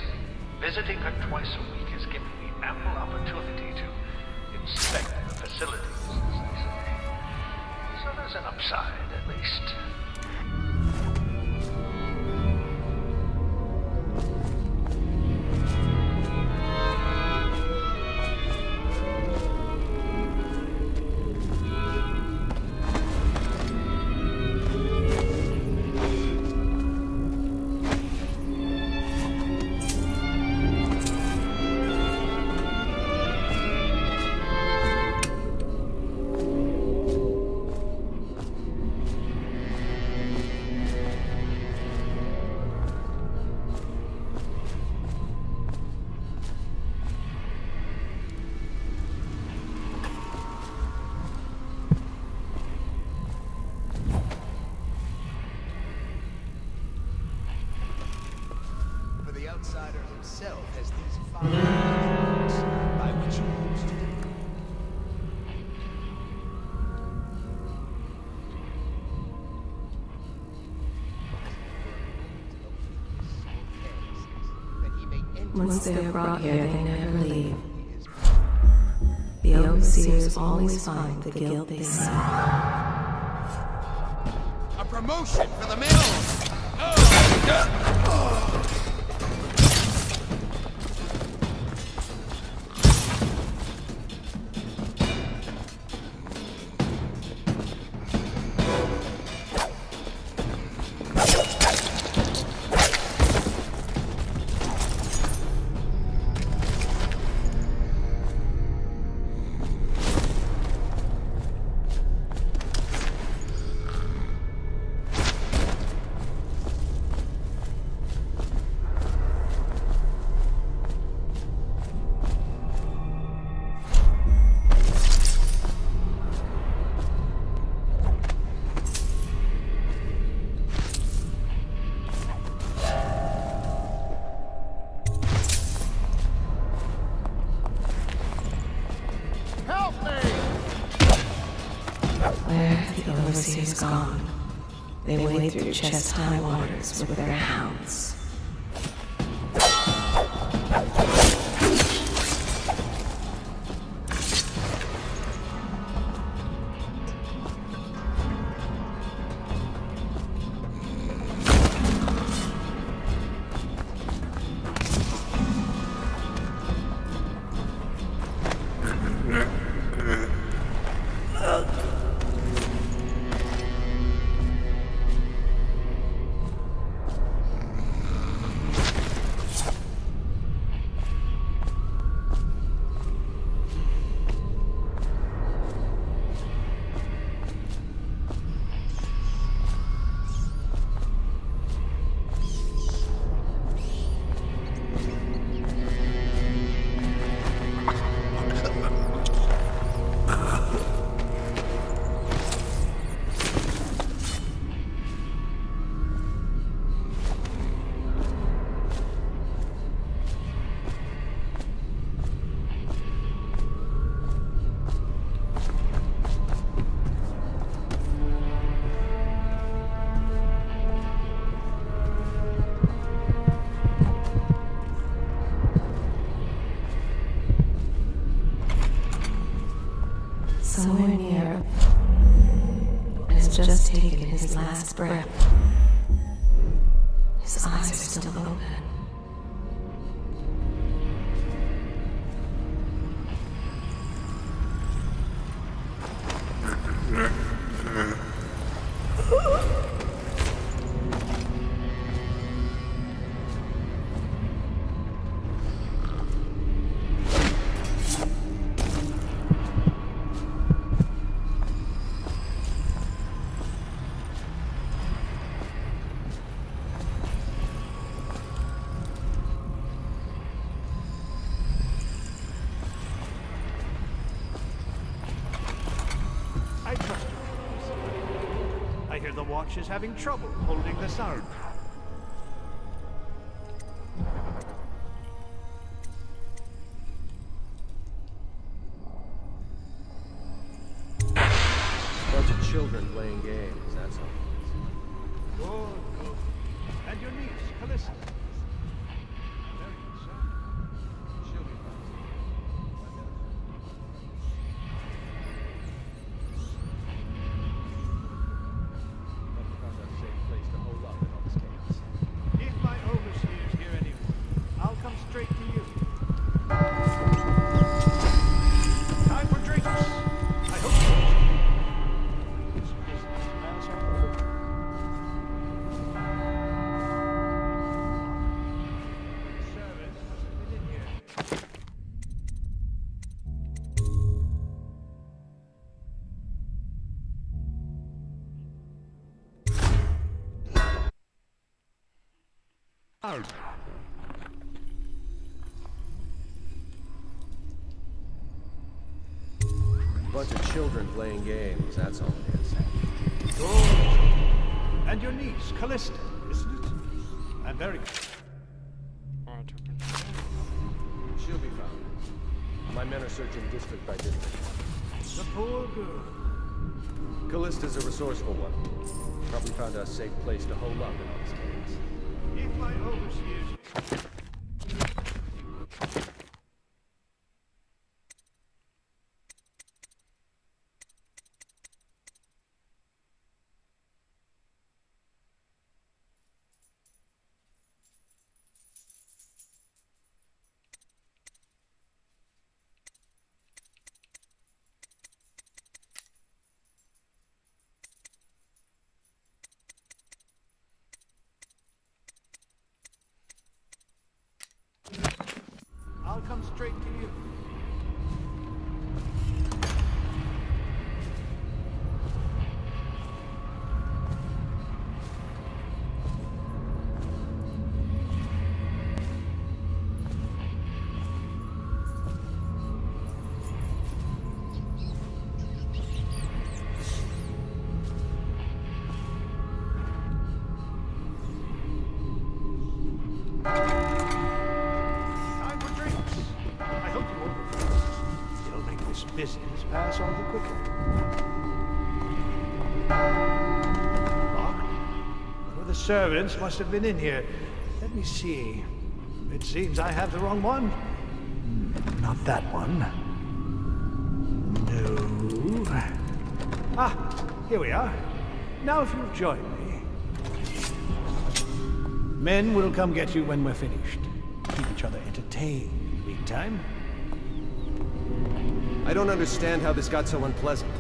S11: Visiting her twice a week has given me ample opportunity to inspect the facilities, as they say. So there's an upside, at least.
S8: Outsider himself has these 5 rules by which he moves to
S2: Once they are brought here, they never leave. The overseers always find the guilt they seek.
S8: a promotion for the mill.
S2: overseer's gone. They wade through chest-high waters with their hounds. Somewhere near, and has just taken his last breath. His eyes are still open.
S11: I trust you. I hear the watch is having trouble holding the sound.
S6: Bunch of children playing games, that's all.
S11: Good, good. And your niece, Callista. Very good, sir. She'll be fine. If my overseer's here anyway, I'll come straight to you. Time for drinks. I hope so. Is this man somewhere? Service hasn't been in here.
S6: Bunch of children playing games, that's all it is.
S11: Good. And your niece, Callista, isn't it? I'm very good.
S6: She'll be found. My men are searching district by district.
S11: The poor girl.
S6: Callista's a resourceful one. Probably found a safe place to hole up in all this chaos.
S11: If my overseer's... I'll come straight to you. Time for drinks. I hope
S6: servants must have been in here. Let me see. It seems I have the wrong one. Not that one. No. Ah, here we are. Now if you'll join me. Men will come get you when we're finished. Keep each other entertained in the meantime.
S12: I don't understand how this got so unpleasant.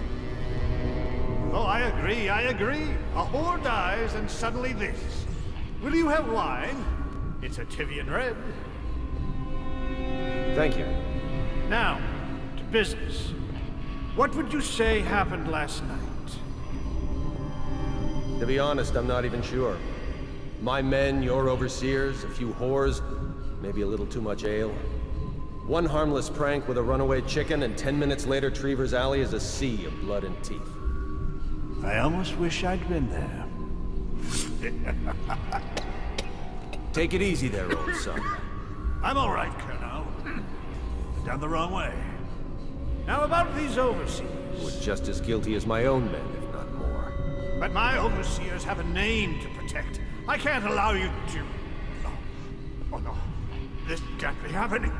S6: Oh, I agree. A whore dies and suddenly this. Will you have wine? It's a Tivian red.
S12: Thank you.
S6: Now, to business. What would you say happened last night?
S12: To be honest, I'm not even sure. My men, your overseers, a few whores, maybe a little too much ale. One harmless prank with a runaway chicken, and 10 minutes later, Trevor's Alley is a sea of blood and teeth.
S6: I almost wish I'd been there.
S12: Take it easy there, old son.
S6: I'm all right, Colonel. Down the wrong way. Now about these overseers.
S12: We're just as guilty as my own men, if not more.
S6: But my overseers have a name to protect. I can't allow you to... No. Oh, no. This can't be happening.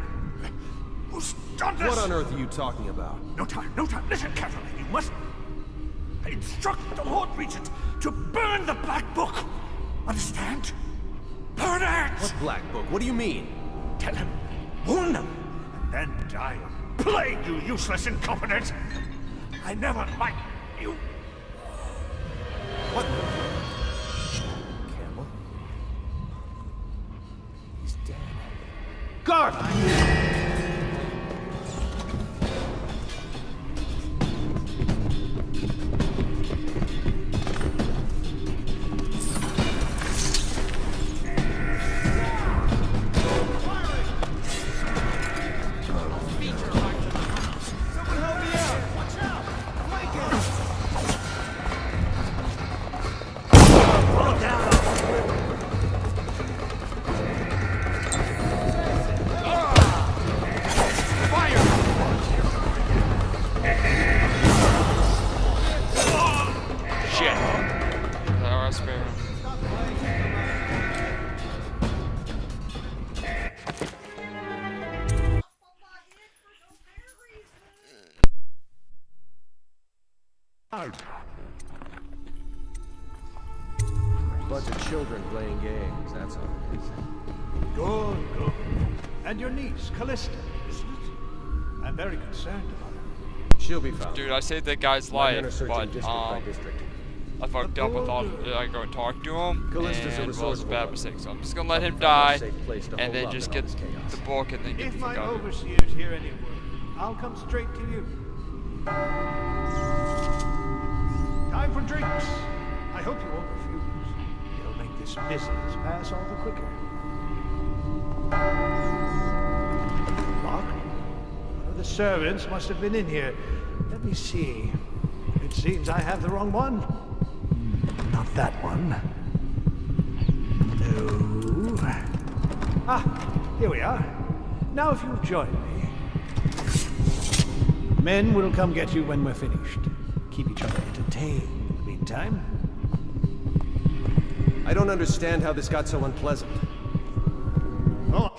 S6: Who's done this?
S12: What on earth are you talking about?
S6: No time. Listen carefully. You must instruct the Lord Regent to burn the Black Book. Understand? Burn it!
S12: What Black Book? What do you mean?
S6: Tell him. Warn them. And then I'll plague you, useless incompetent. I never liked you.
S12: What? Campbell? He's dead.
S6: Guard!
S12: Bunch of children playing games, that's all it is.
S6: Good. And your niece, Callista, isn't it? I'm very concerned about her.
S12: She'll be fine.
S1: Dude, I saved that guy's
S12: My men are
S1: life,
S12: searching
S1: but
S12: district by district.
S1: I fucked up. I thought I'd go and talk to him,
S12: Callista's a
S1: and well, it's a
S12: resourceful
S1: bad
S12: one.
S1: mistake. So I'm just gonna let him die,
S12: Safe place to
S1: and
S12: hold
S1: then
S12: up
S1: just
S12: in
S1: get
S12: all this chaos.
S1: the book, and then get
S6: If
S1: the
S6: my
S1: fuck out of here.
S6: overseers hear any word, I'll come straight to you. Time for drinks. I hope you won't refuse. It'll make this business pass all the quicker. Locked? One of the servants must have been in here. Let me see. It seems I have the wrong one. Not that one. No. Ah, here we are. Now if you'll join me. Men will come get you when we're finished. Keep each other entertained in the meantime.
S12: I don't understand how this got so unpleasant.
S6: Oh.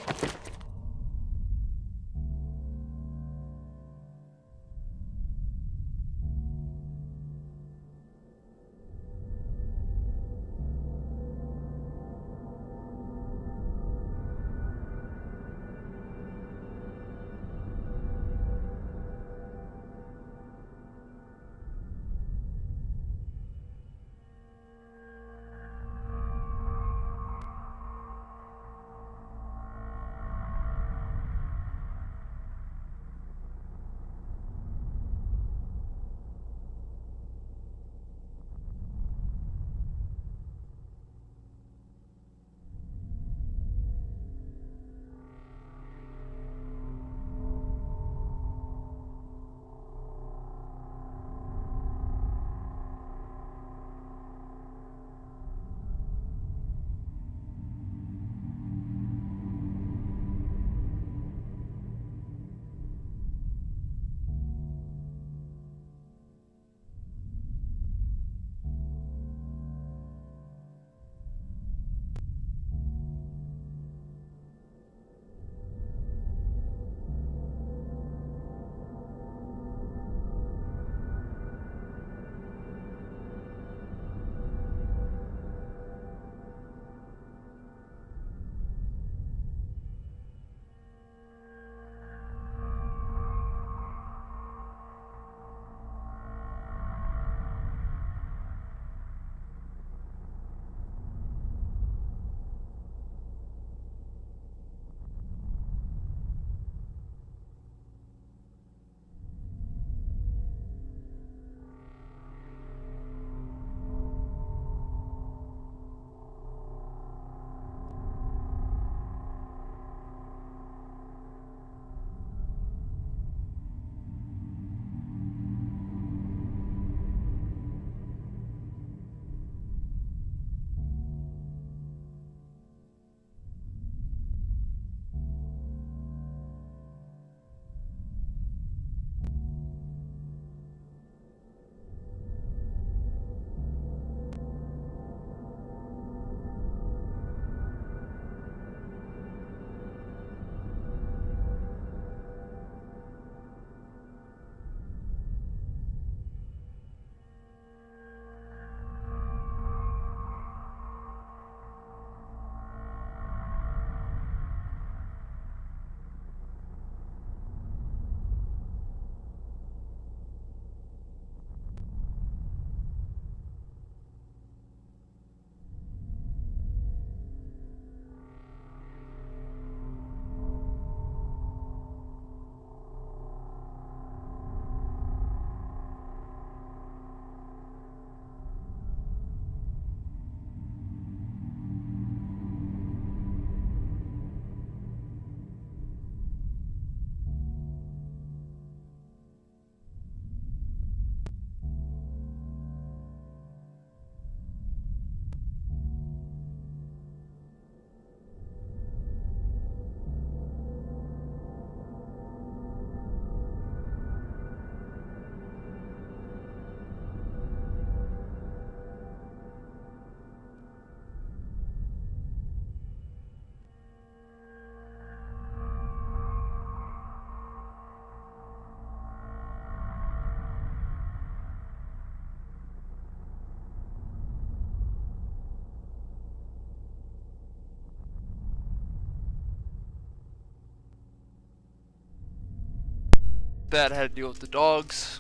S1: that. I had to deal with the dogs.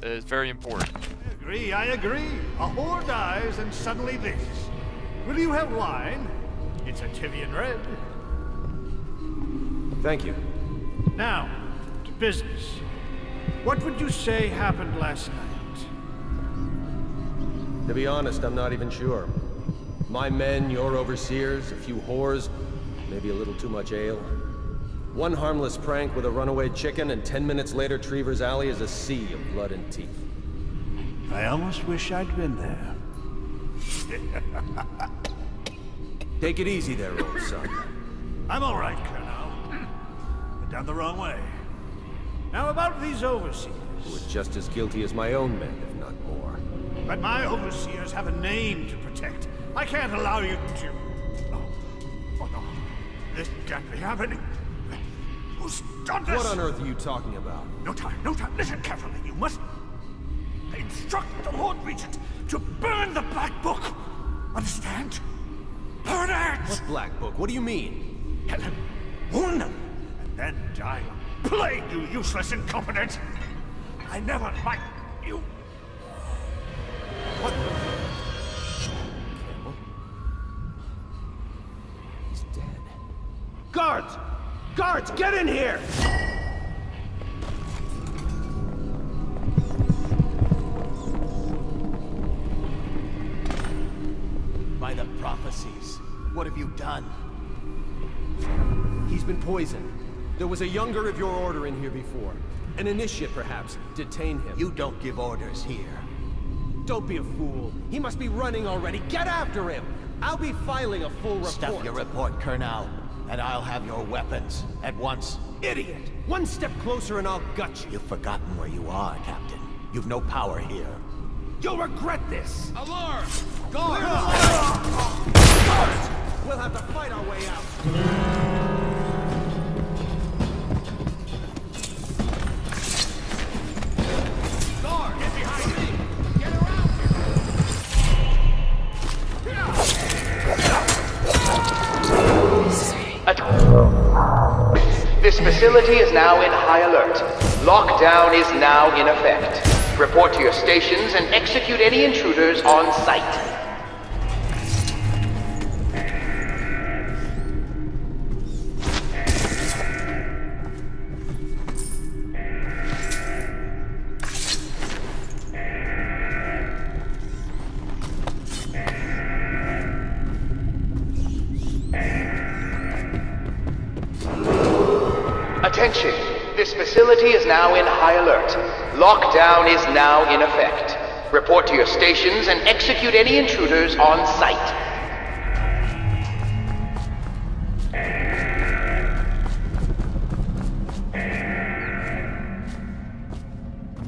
S1: It's very important.
S6: I agree. A whore dies and suddenly this. Will you have wine? It's a Tivian red.
S12: Thank you.
S6: Now, to business. What would you say happened last night?
S12: To be honest, I'm not even sure. My men, your overseers, a few whores, maybe a little too much ale. One harmless prank with a runaway chicken, and 10 minutes later, Trevor's Alley is a sea of blood and teeth.
S6: I almost wish I'd been there.
S12: Take it easy there, old son.
S6: I'm all right, Colonel. But down the wrong way. Now about these overseers.
S12: Who are just as guilty as my own men, if not more.
S6: But my overseers have a name to protect. I can't allow you to... Oh no. This can't be happening. Who's done this?
S12: What on earth are you talking about?
S6: No time, no time. Listen carefully. You must... instruct the Lord Regent to burn the Black Book. Understand? Burn it!
S12: What Black Book? What do you mean?
S6: Helen, warn them, and then die of plague, you useless incompetent! I never liked you.
S12: What the... Campbell? He's dead. Guards! Guards, get in here!
S10: By the prophecies, what have you done?
S12: He's been poisoned. There was a younger of your order in here before. An initiate, perhaps. Detain him.
S10: You don't give orders here.
S12: Don't be a fool. He must be running already. Get after him! I'll be filing a full report.
S10: Stuff your report, Colonel, and I'll have your weapons at once.
S12: Idiot! One step closer and I'll gut you.
S10: You've forgotten where you are, Captain. You've no power here.
S12: You'll regret this!
S8: Alarm!
S12: Guard! Guards! We'll have to fight our way out.
S8: Guard, get behind me! Get around
S4: This facility is now in high alert. Lockdown is now in effect. Report to your stations and execute any intruders on site. Attention! This facility is now in high alert. Lockdown is now in effect. Report to your stations and execute any intruders on site.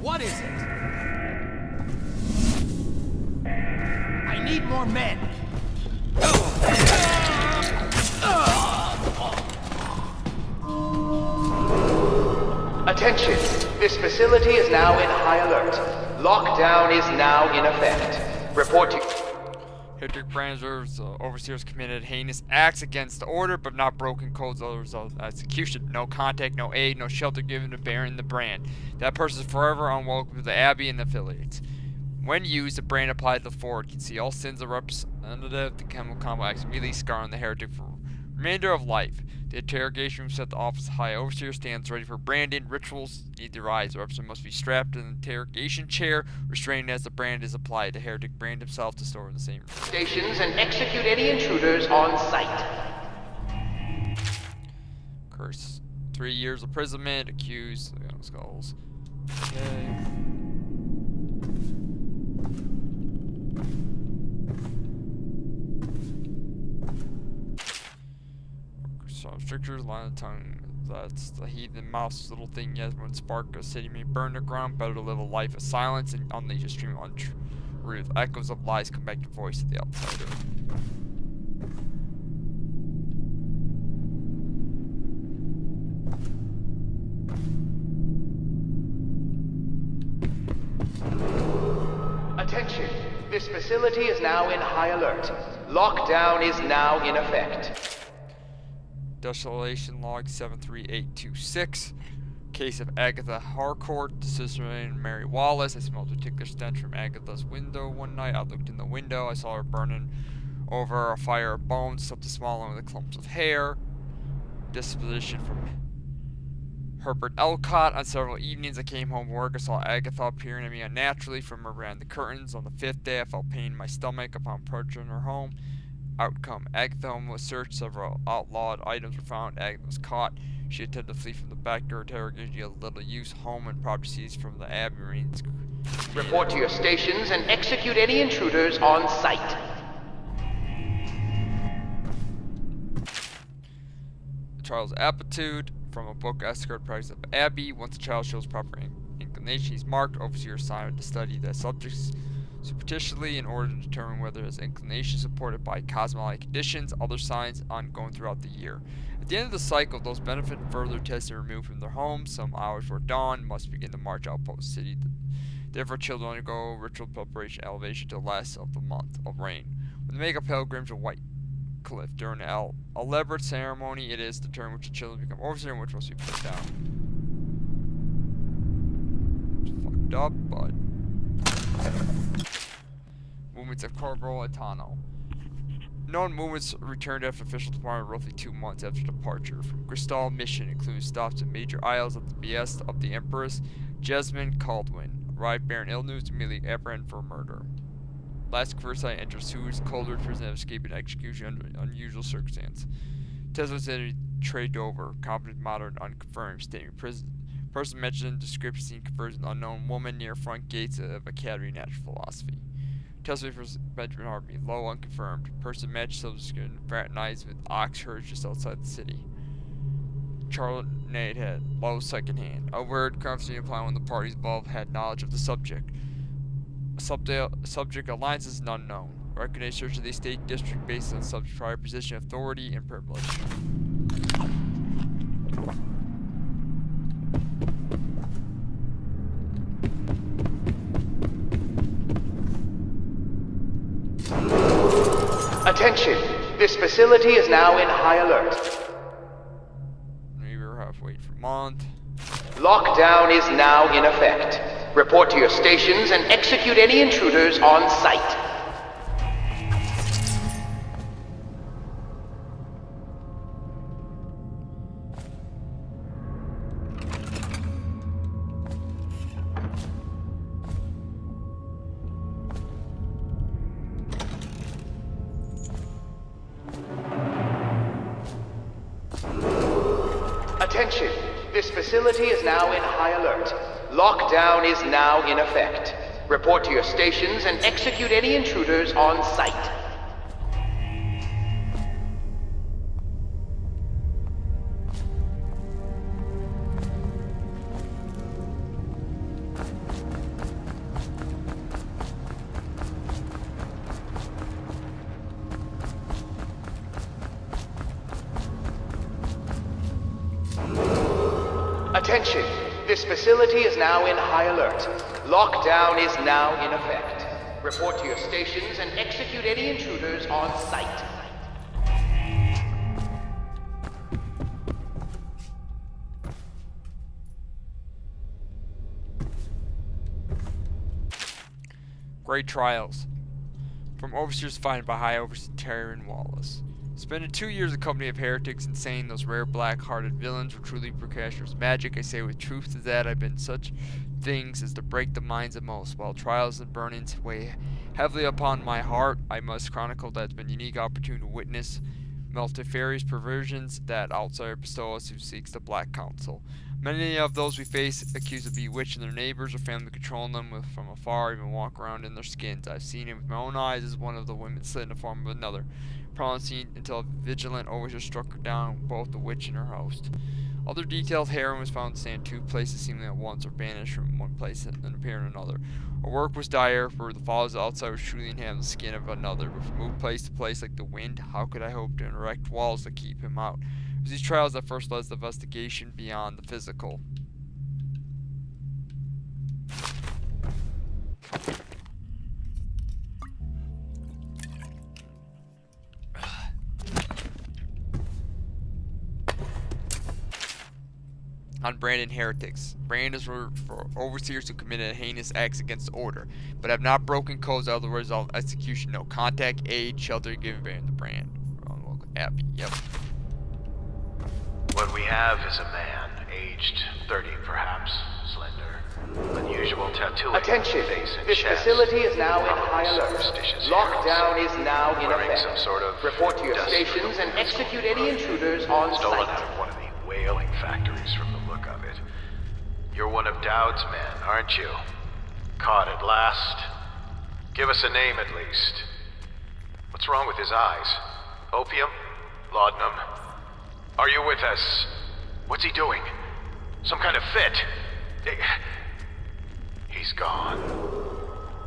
S8: What is it? I need more men.
S4: Attention! This facility is now in high alert. Lockdown is now in effect. Report to...
S1: Heretic Branders, overseers committed heinous acts against the order, but not broken codes as a result of execution. No contact, no aid, no shelter given to bearing the brand. That person is forever unwelcome to the Abbey and affiliates. When used, the brand applied to the forward can see all sins of representative of the chemical complex immediately scarring the heretic for remainder of life. The interrogation room set the office high overseer stands ready for branding. Rituals need to rise. The representative must be strapped in the interrogation chair, restrained as the brand is applied. The heretic brand himself to store in the same room.
S4: Stations and execute any intruders on site.
S1: Curse. 3 years imprisonment. Accused. Skulls. Okay. Strictures, line of tongue. That's the heathen mouse little thing. Yes, when spark a city may burn the ground. Better to live a life of silence and unleash a stream of untruth. Echoes of lies come back to voice of the outsider.
S4: Attention! This facility is now in high alert. Lockdown is now in effect.
S1: Desolation log 73826. Case of Agatha Harcourt, the sister named Mary Wallace. I smelled a particular stench from Agatha's window one night. I looked in the window. I saw her burning over a fire of bones, something small along with clumps of hair. Disposition from Herbert Elcott. On several evenings I came home from work. I saw Agatha appearing at me unnaturally from around the curtains. On the 5th day I felt pain in my stomach upon approaching her home. Outcome: Agatha's home was searched. Several outlawed items were found. Agatha was caught. She attempted to flee from the back door. Interrogation of little use. Home and property seized from the Abbey Marines.
S4: Report to your stations and execute any intruders on sight.
S1: Child's aptitude from a book, Escort Practice of Abbey. Once a child shows proper inclination, he's marked. Overseer assigned to study the subjects superstitiously in order to determine whether his inclination is supported by cosmetic conditions, other signs ongoing throughout the year. At the end of the cycle, those benefit further tested and removed from their homes. Some hours before dawn must begin to march out post city. Therefore, children undergo ritual preparation elevation to the last of the month of rain. When they make a pilgrimage to White Cliff during an elaborate ceremony, it is determined which children become overseer and which must be put down. It's fucked up, but movements of Corporal Atano. Known movements returned after official departure roughly 2 months after departure from Crystal mission, including stops in major isles at the behest of the Empress. Jesmine Caldwin arrived bearing ill news, immediately apprehended for murder. Last Versailles entered Suez, Coldred prison of escaping execution under unusual circumstance. Tesla said Trey Dover, competent, modern, unconfirmed statement. Person mentioned in description seen converts an unknown woman near front gates of Academy of Natural Philosophy. Testimony for Benjamin Harvey, low, unconfirmed. Person matched subsequent fraternized with Ox Herd just outside the city. Charlotte Nadehead, low, secondhand. A word constantly applying when the parties involved had knowledge of the subject. Subject alliance is unknown. Recognized search of the estate district based on subject prior position, authority, and privilege.
S4: Attention! This facility is now in high alert.
S1: Maybe we're halfway for a month.
S4: Lockdown is now in effect. Report to your stations and execute any intruders on sight. Attention! This facility is now in high alert. Lockdown is now in effect. Report to your stations and execute any intruders on sight. Attention! This facility is now in high alert. Lockdown is now in effect. Report to your stations and execute any intruders on sight.
S1: Great trials. From overseers find by High Overseer Tyrion Wallace. Spending 2 years in company of heretics and saying those rare black-hearted villains were truly Procasher's magic, I say with truth to that I've been such things as to break the minds of most. While trials and burnings weigh heavily upon my heart, I must chronicle that it's been a unique opportunity to witness multifarious perversions that outsider bestow us who seeks the Black Council. Many of those we face accused of bewitching their neighbors or family, controlling them from afar, even walk around in their skins. I've seen it with my own eyes as one of the women slit in the form of another, promising until a vigilant overseer struck her down, both the witch and her host. Other detailed heroin was found staying in 2 places seemingly at once, or banished from one place and appeared in another. Our work was dire, for the falls outside was truly inhabiting the skin of another, but from moved place to place like the wind, how could I hope to erect walls to keep him out? It was these trials that first led the investigation beyond the physical. on Brandon heretics. Brandon is for overseers who committed heinous acts against the order, but have not broken codes that will result in execution. No contact, aid, shelter given Brandon the brand. Happy. Yep.
S11: What we have is a man, aged 30 perhaps, slender, unusual tattooing.
S13: Attention!
S11: Face and
S13: This
S11: chest,
S13: facility is now in high alert.
S11: superstitious
S13: Lockdown
S11: heroes,
S13: is now in
S11: wearing
S13: effect.
S11: some sort of
S13: Report to your
S11: dust
S13: stations and execute any intruders on
S11: stolen
S13: site.
S11: out of one of the whaling factories from the look of it. You're one of Dowd's men, aren't you? Caught at last. Give us a name at least. What's wrong with his eyes? Opium? Laudanum? Are you with us? What's he doing? Some kind of fit? He's gone.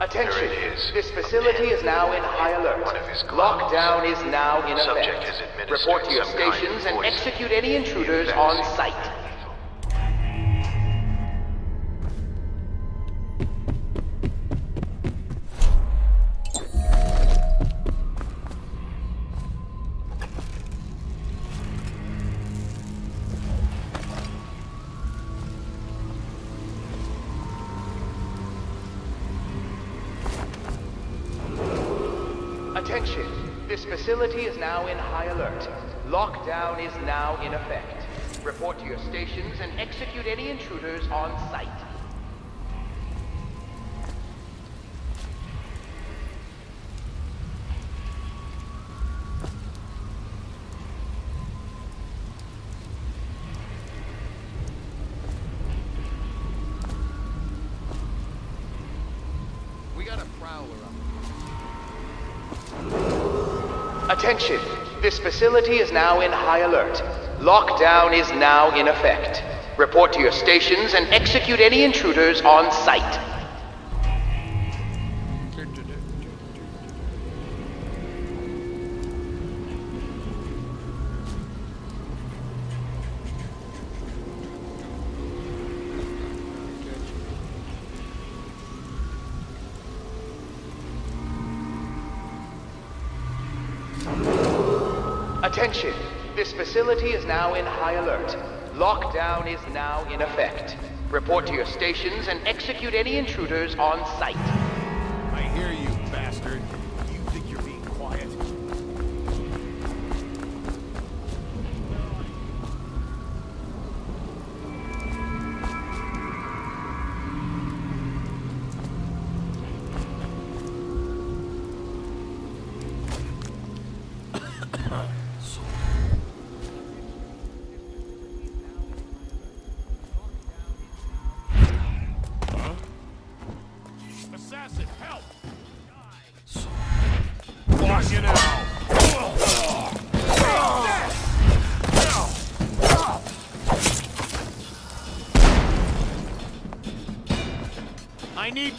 S13: Attention!
S11: There it is.
S13: This facility is now in high alert.
S11: One of his gloves.
S13: Lockdown is now in
S11: Subject
S13: effect.
S11: has administered
S13: Report to your
S11: some kind of
S13: stations and
S11: poison.
S13: execute any intruders
S11: If
S13: on
S11: that's
S13: site.
S11: lethal.
S13: Attention! This facility is now in high alert. Lockdown is now in effect. Report to your stations and execute any intruders on site.
S8: We got a prowler up.
S13: Attention! This facility is now in high alert. Lockdown is now in effect. Report to your stations and execute any intruders on site. Attention! This facility is now in high alert. Lockdown is now in effect. Report to your stations and execute any intruders on site.
S8: I hear you, bastard. You think you're being quiet? Assassin, help! Watch you now! I need...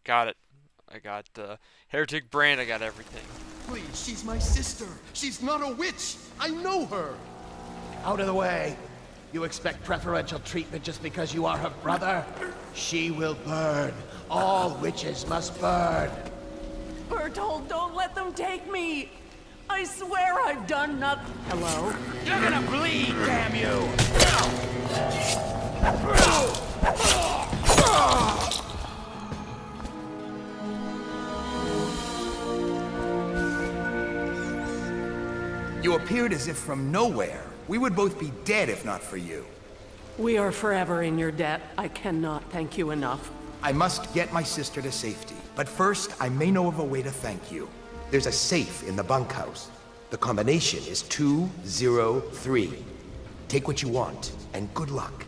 S1: Got it. I got the heretic brand. I got everything.
S8: Please, she's my sister. She's not a witch. I know her.
S10: Out of the way. You expect preferential treatment just because you are her brother? She will burn. All witches must burn.
S5: Bertold, don't let them take me! I swear I've done nothing. Hello?
S10: You're gonna bleed, damn you!
S8: You appeared as if from nowhere. We would both be dead if not for you.
S5: We are forever in your debt. I cannot thank you enough.
S8: I must get my sister to safety. But first, I may know of a way to thank you. There's a safe in the bunkhouse. The combination is 203. Take what you want, and good luck.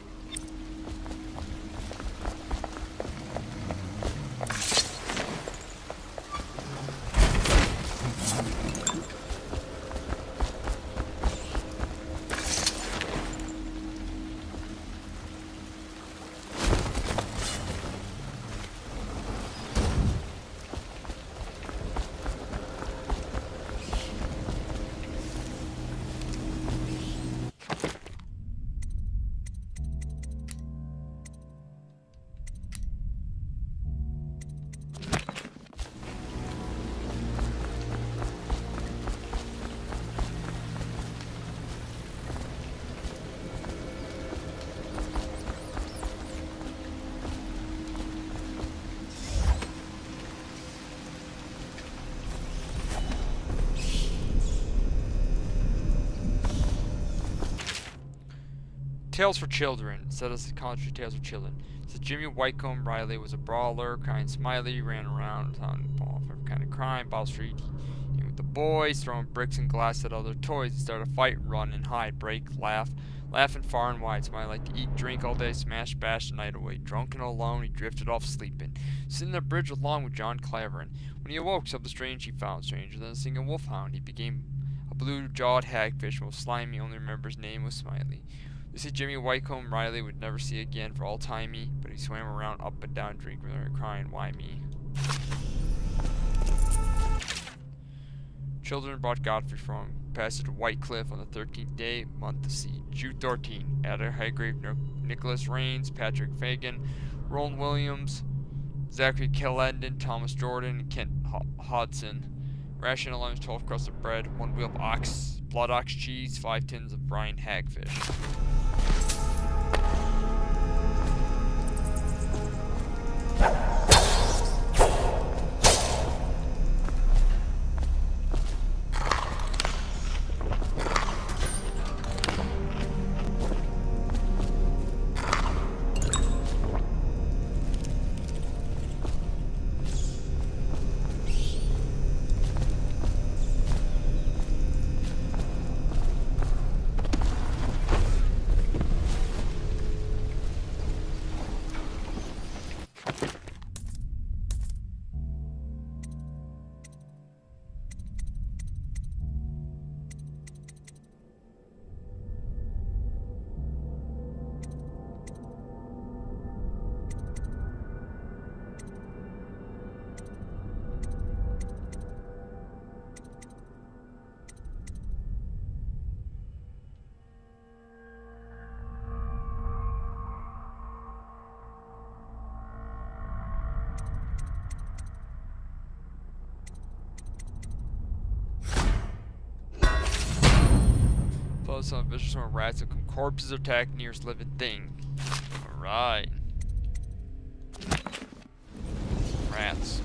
S1: Tales for Children. Set us at College for Tales for Children. So Jimmy Whitecomb Riley was a brawler, kind smiley, ran around on ball for every kind of crime, Ball Street. With the boys, throwing bricks and glass at other toys. He started a fight, run and hide, break, laugh, laughing far and wide. Smiley liked to eat, drink all day, smash, bash the night away. Drunk and alone, he drifted off sleeping, sitting on the bridge along with John Clavering. When he awoke, something strange he found, stranger than a singing wolfhound. He became a blue-jawed hagfish, most slimy. Only remember his name was Smiley. They say Jimmy Whitecomb Riley would never see again for all timey, but he swam around up and down, drinking and crying, why me? Children brought Godfrey from passage of White Cliff on the 13th day, month of sea. Jude 13, Ada Highgrave, Nicholas Rains, Patrick Fagan, Roland Williams, Zachary Kellenden, Thomas Jordan, and Kent Hodson. Ration allowance 12 crusts of bread, 1 wheel of blood ox cheese, 5 tins of brine hagfish. Some vicious from rats and corpses attack nearest living thing. Alright. Rats.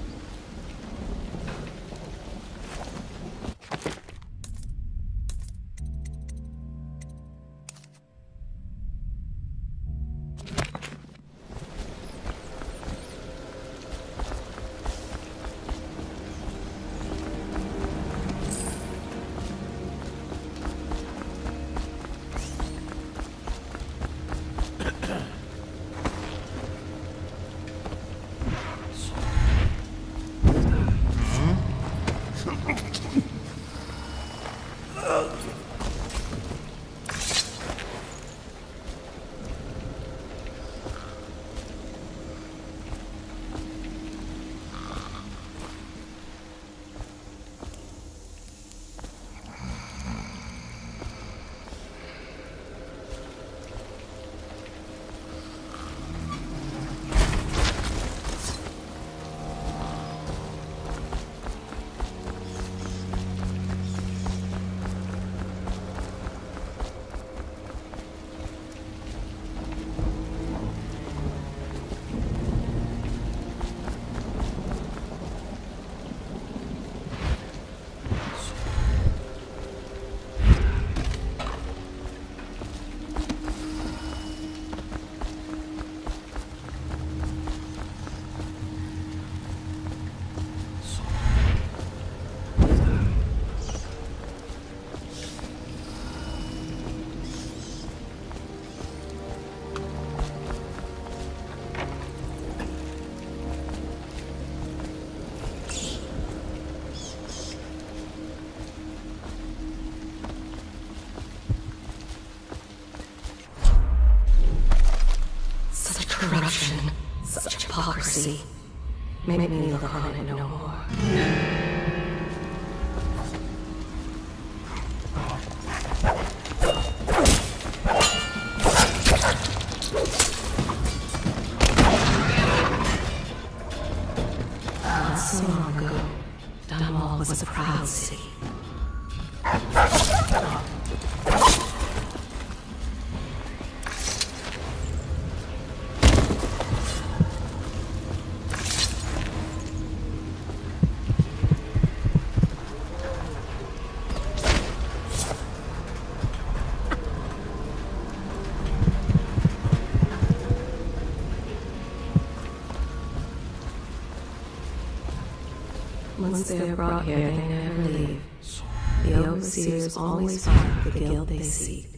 S2: Corruption, such hypocrisy, made me look on it no more. Not so long ago, Dunwall was a proud city. Once they are brought here, they never leave. The overseers always find the guild they seek.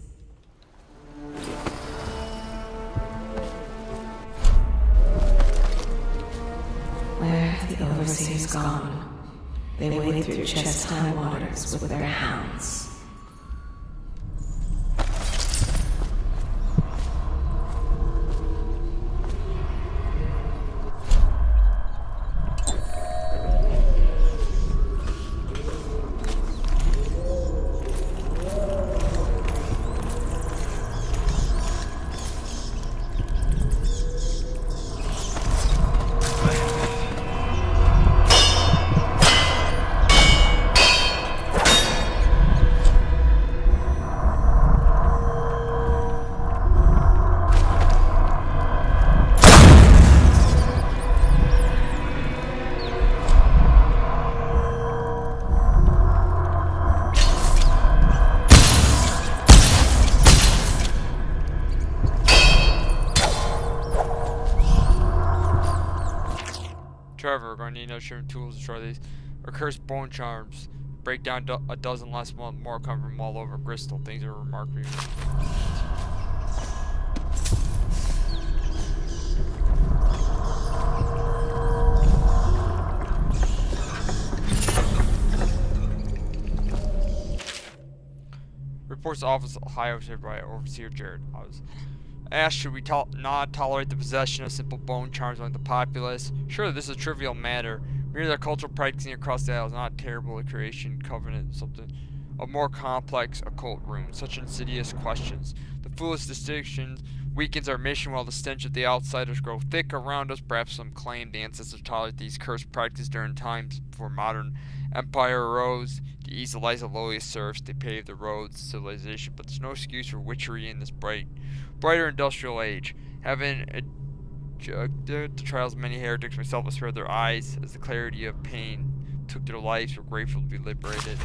S2: Where have the overseers gone? They wade through chest-high waters with their hounds.
S1: Trevor, we're going to need no shrimp tools to destroy these. Or cursed bone charms. Break down a dozen less, more come from all over crystal. Things are remarkably. Reports to Office High Overseer by Overseer Jared. I was asked, should we not tolerate the possession of simple bone charms among the populace? Surely this is a trivial matter. Merely their cultural practicing across the isles, not terrible a creation, covenant, something. A more complex occult rune. Such insidious questions. The foolish distinction weakens our mission while the stench of the outsiders grow thick around us. Perhaps some claim the ancestors tolerated these cursed practices during times before modern empire arose. To ease the lives of lowliest serfs, they paved the roads to civilization, but there's no excuse for witchery in this brighter industrial age. Having the trials of many heretics, myself have spared their eyes as the clarity of pain took their lives. We're grateful to be liberated.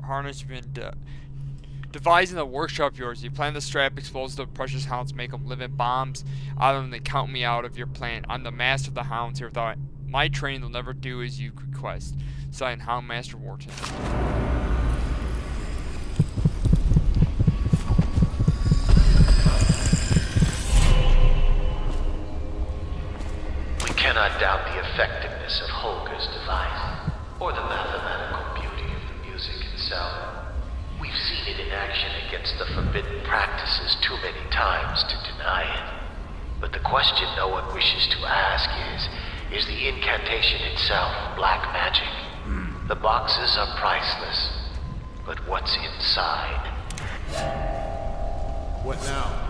S1: Harness been devised in the workshop of yours. You plan the strap, expose the precious hounds, make them living bombs out of them, then count me out of your plan. I'm the master of the hounds here. Without my training, they'll never do as you request. Signed, Hound Master Wharton.
S4: We cannot doubt the effectiveness of Holger's device, or the mathematical beauty of the music itself. We've seen it in action against the forbidden practices too many times to deny it. But the question no one wishes to ask is the incantation itself black magic? The boxes are priceless, but what's inside?
S12: What now?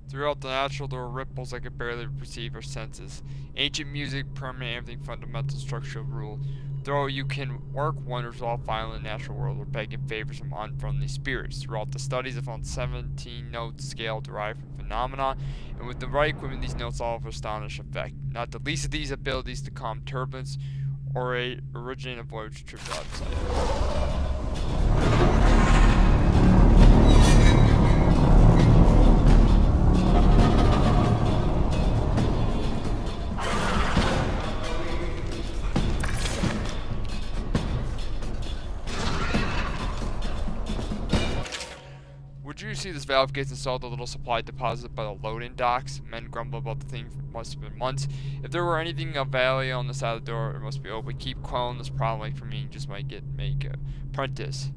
S1: Throughout the natural, there were ripples I could barely perceive or senses. Ancient music, permanent, everything fundamental structural rule. Though you can work wonders while violent natural world or begging favors from unfriendly spirits. Throughout the studies, I found 17 note scale derived from phenomena, and with the right equipment, these notes all have astonishing effect. Not the least of these abilities to calm turbulence or originating a voyage trip outside. Would you see this valve gets installed a little supply deposit by the loading docks? Men grumble about the thing must have been months. If there were anything of value on the side of the door, it must be open. Keep quelling this problem, like for me, just might make a apprentice.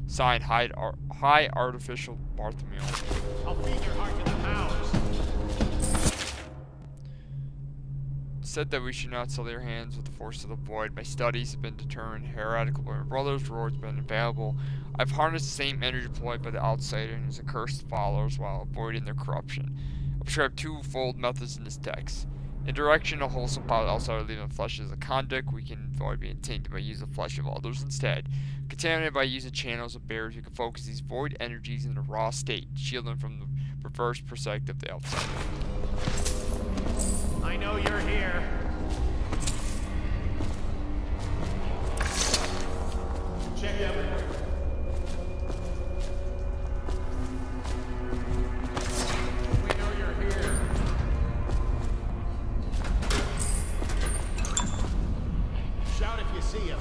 S1: Signed, High Artificial Bartholomew.
S11: I'll feed your heart to the hounds.
S1: Said that we should not sully our hands with the force of the void. My studies have been determined heretical by my brothers, rewards have been invaluable. I've harnessed the same energy deployed by the outsider and his accursed followers while avoiding their corruption. I prescribe twofold methods in this text. In direction, a wholesome pilot outsider leaving the flesh as a conduct, we can avoid being tainted by using the flesh of others instead. Contaminated by using channels and barriers, we can focus these void energies in a raw state, shield them from the perverse perspective of the outsider.
S11: I know you're here. Check everywhere. We know you're here. Shout if you see him.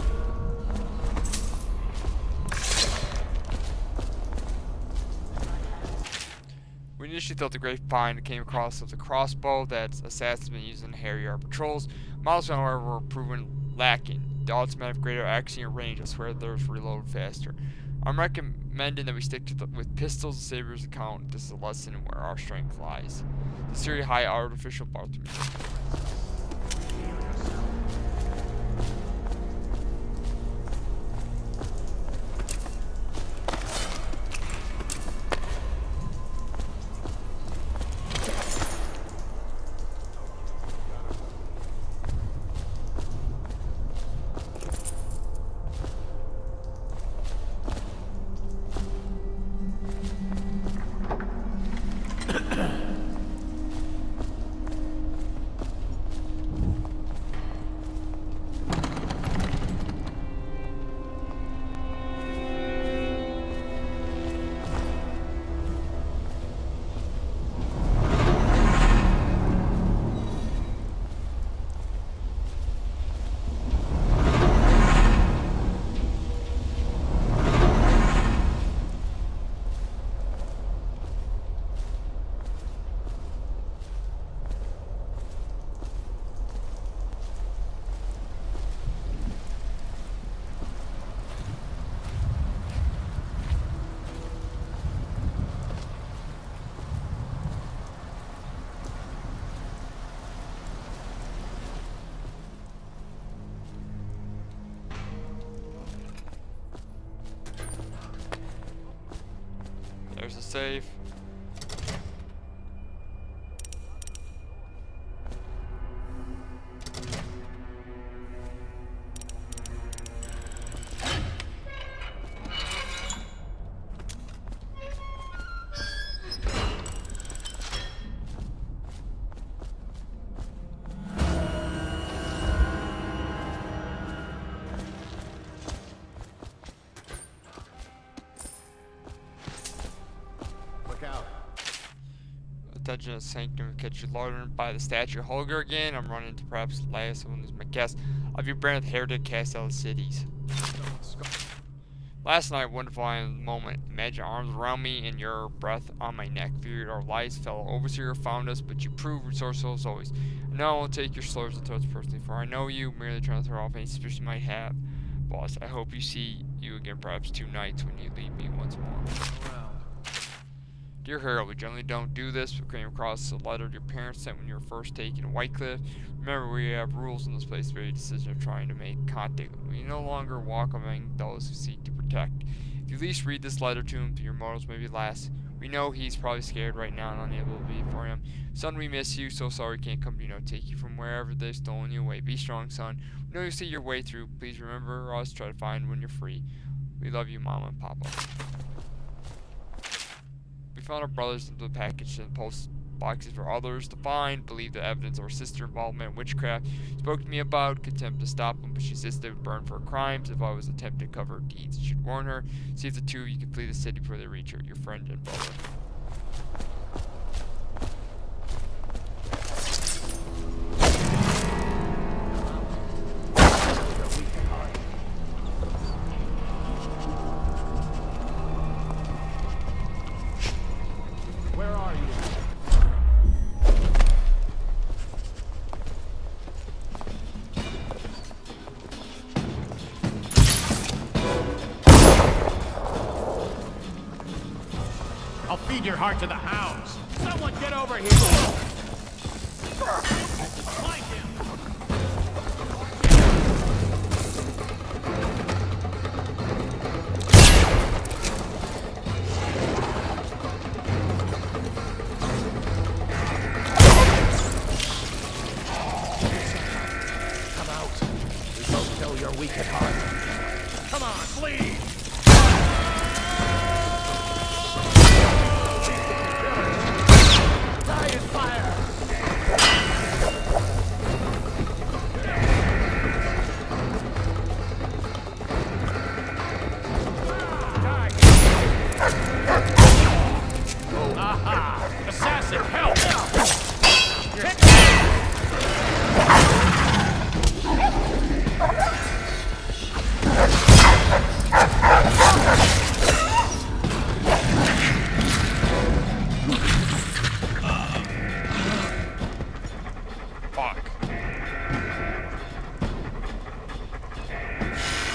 S1: We initially thought the great find came across with a crossbow that assassins have been using in Harrier patrols. Models, however, were proven lacking. The odds men have greater accuracy and range. I swear theirs reload faster. I'm recommending that we stick to with pistols and sabers account. This is a lesson in where our strength lies. Sincerely, High Artificial Bartholomew. There's a safe. Attention to Sanctum, catch you loitering by the statue of Holger again. I'm running to perhaps last someone who's my guest. I'll be branded with heretic cast out of cities. Last night, wonderful moment. Imagine arms around me and your breath on my neck. Feared our lives, fellow overseer found us, but you proved resourceful as always. And now I won't take your slurs and threats personally, for I know you, merely trying to throw off any suspicion you might have. Boss, I hope you see you again perhaps 2 nights when you leave me once more. Dear Harold, we generally don't do this. We came across a letter your parents sent when you were first taken to Whitecliff. Remember, we have rules in this place for your decision of trying to make contact. We no longer walk among those who seek to protect. If you at least read this letter to him, your motives may be less. We know he's probably scared right now and unable to be for him. Son, we miss you. So sorry we can't come to take you from wherever they've stolen you away. Be strong, son. We know you'll see your way through. Please remember us. Try to find when you're free. We love you, Mama and Papa. We found our brothers into the package and boxes for others to find, believed the evidence of her sister's involvement in witchcraft. Spoke to me about, could attempt to stop him, but she insisted it would burn for her crimes if I was attempting to cover her deeds. She'd warn her, see if the two of you can flee the city before they reach her, your friend and brother.
S11: I'll feed your heart to the hounds. Someone get over here! Find him!
S10: Come out. We both know you're weak at heart.
S11: Come on, flee! Assassin, help!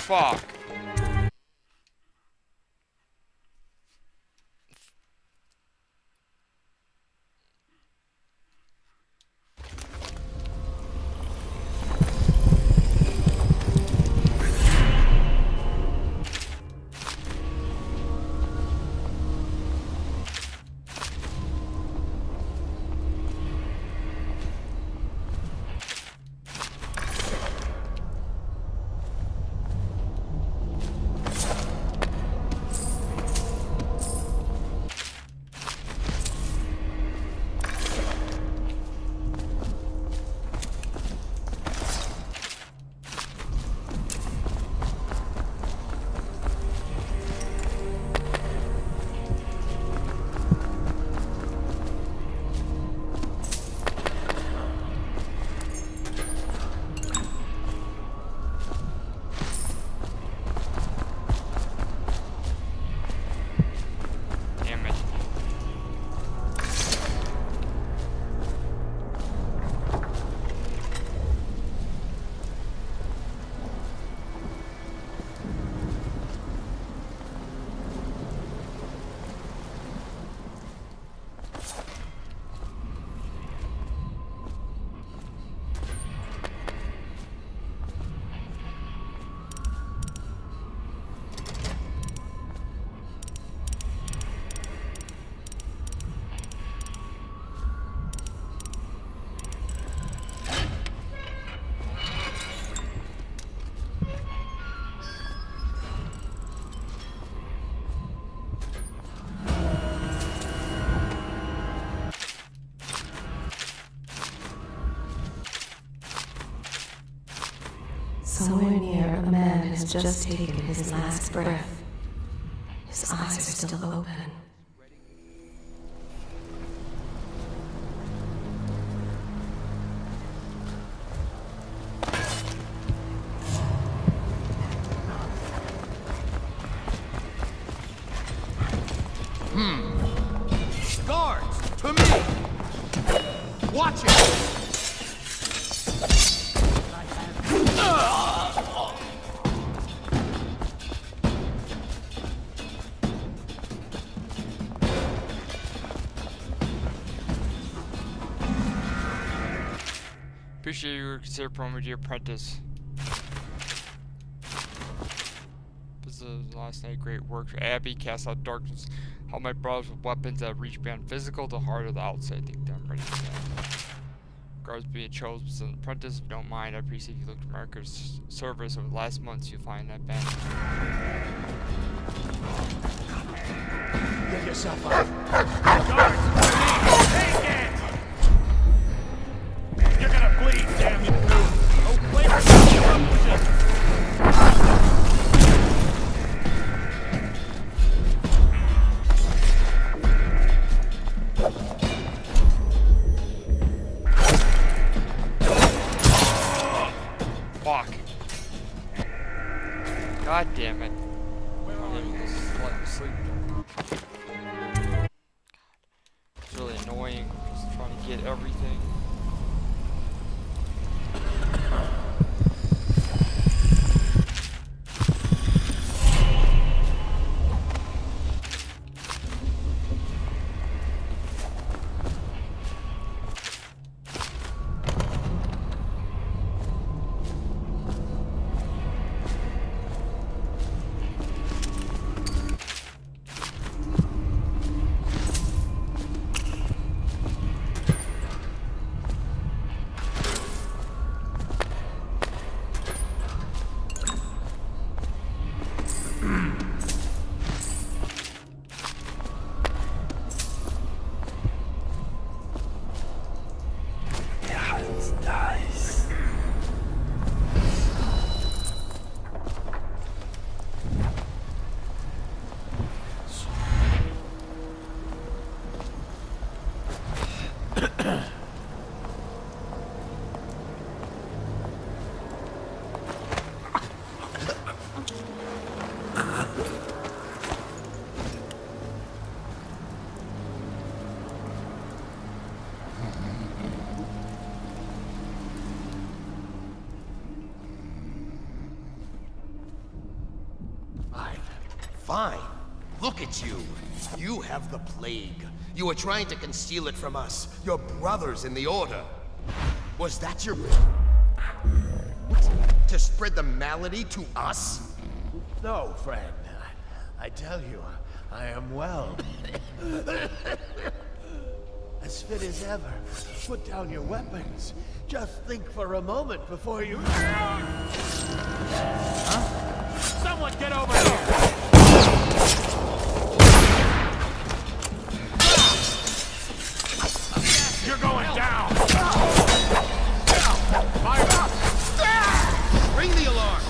S1: Fuck.
S2: Somewhere near, a man has just taken his last breath. His eyes are still open.
S11: Guards, to me! Watch it!
S1: Appreciate you consider promoting your apprentice. This is last night. Great work. Abby cast out darkness. Help my brothers with weapons that reach beyond physical to heart of the outside. I think I'm ready for that. Guards being chosen as an apprentice. If you don't mind, I appreciate you look to America's service over the last months. You'll find that band.
S11: Get yourself up. Guards, take it!
S1: annoying. Just trying to get everything.
S8: Fine. Look at you. You have the plague. You were trying to conceal it from us, your brothers in the Order. Was that your... What? To spread the malady to us?
S10: No, friend. I tell you, I am well. As fit as ever. Put down your weapons. Just think for a moment before you... Huh? Someone get over here! You're going down! Fire!
S8: Ring the alarm!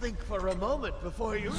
S10: Think for a moment before you...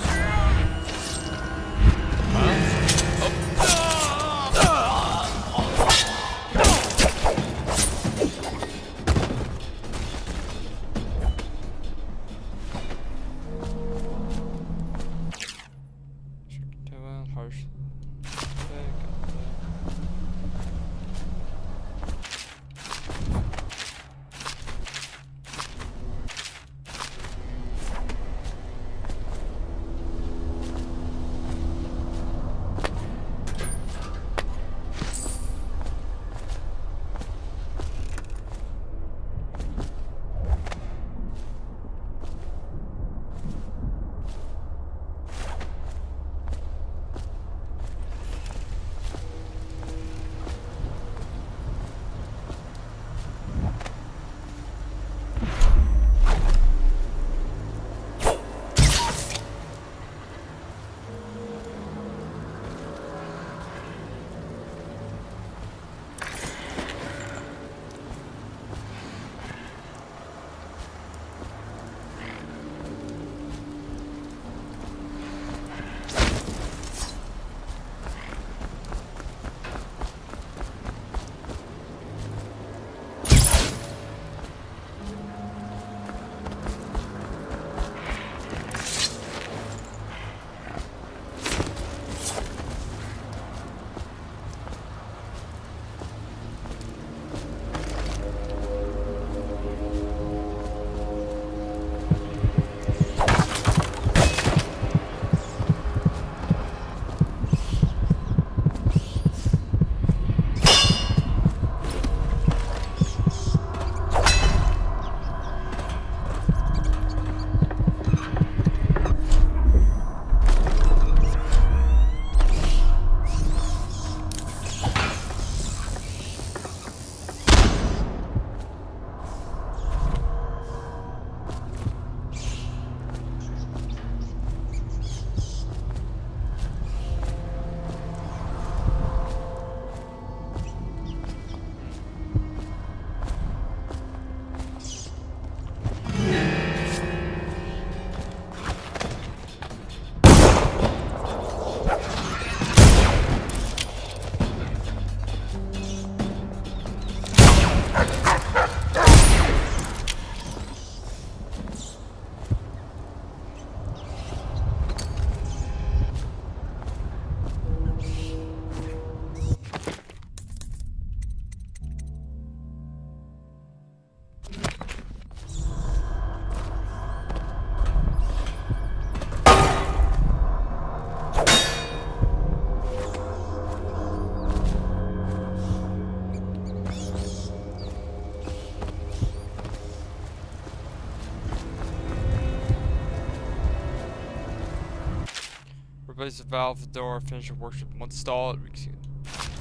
S1: replace the valve, the door, finish the workshop, install it. We can see it.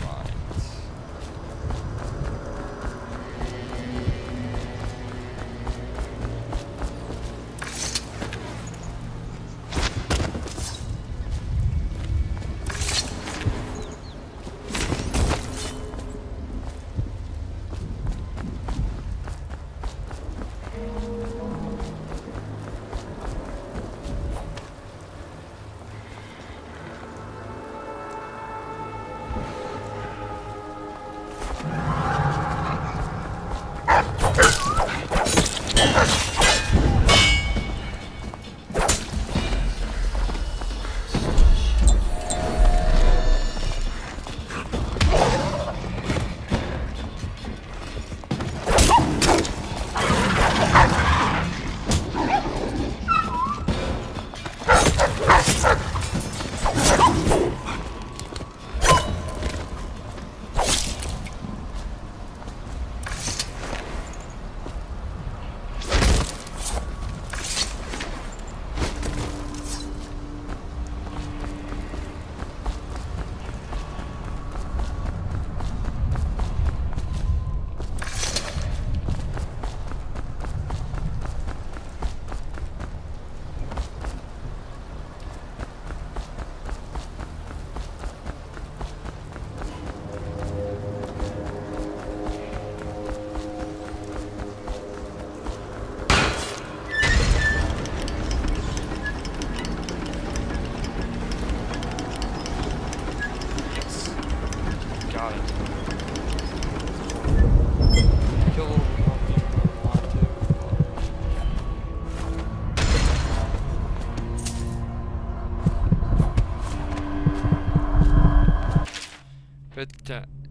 S1: Right.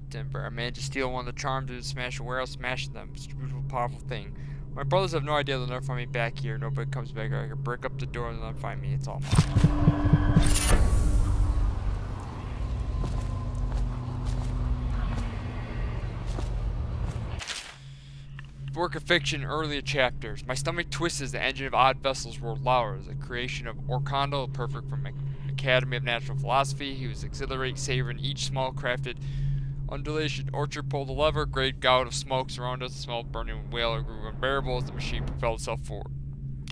S1: Denver. I managed to steal one of the charms and smash a warehouse, smashing them. It's a beautiful, powerful thing. My brothers have no idea they'll never find me back here. Nobody comes back. I can break up the door and they'll find me. It's all mine. Work of fiction, earlier chapters. My stomach twists as the engine of Odd Vessels roared louder. As a creation of Orkondo, perfect from Academy of Natural Philosophy. He was exhilarating, savoring each small crafted undulation. Orchard pulled the lever, great gout of smoke surrounded us. The smell of burning whaler grew unbearable as the machine propelled itself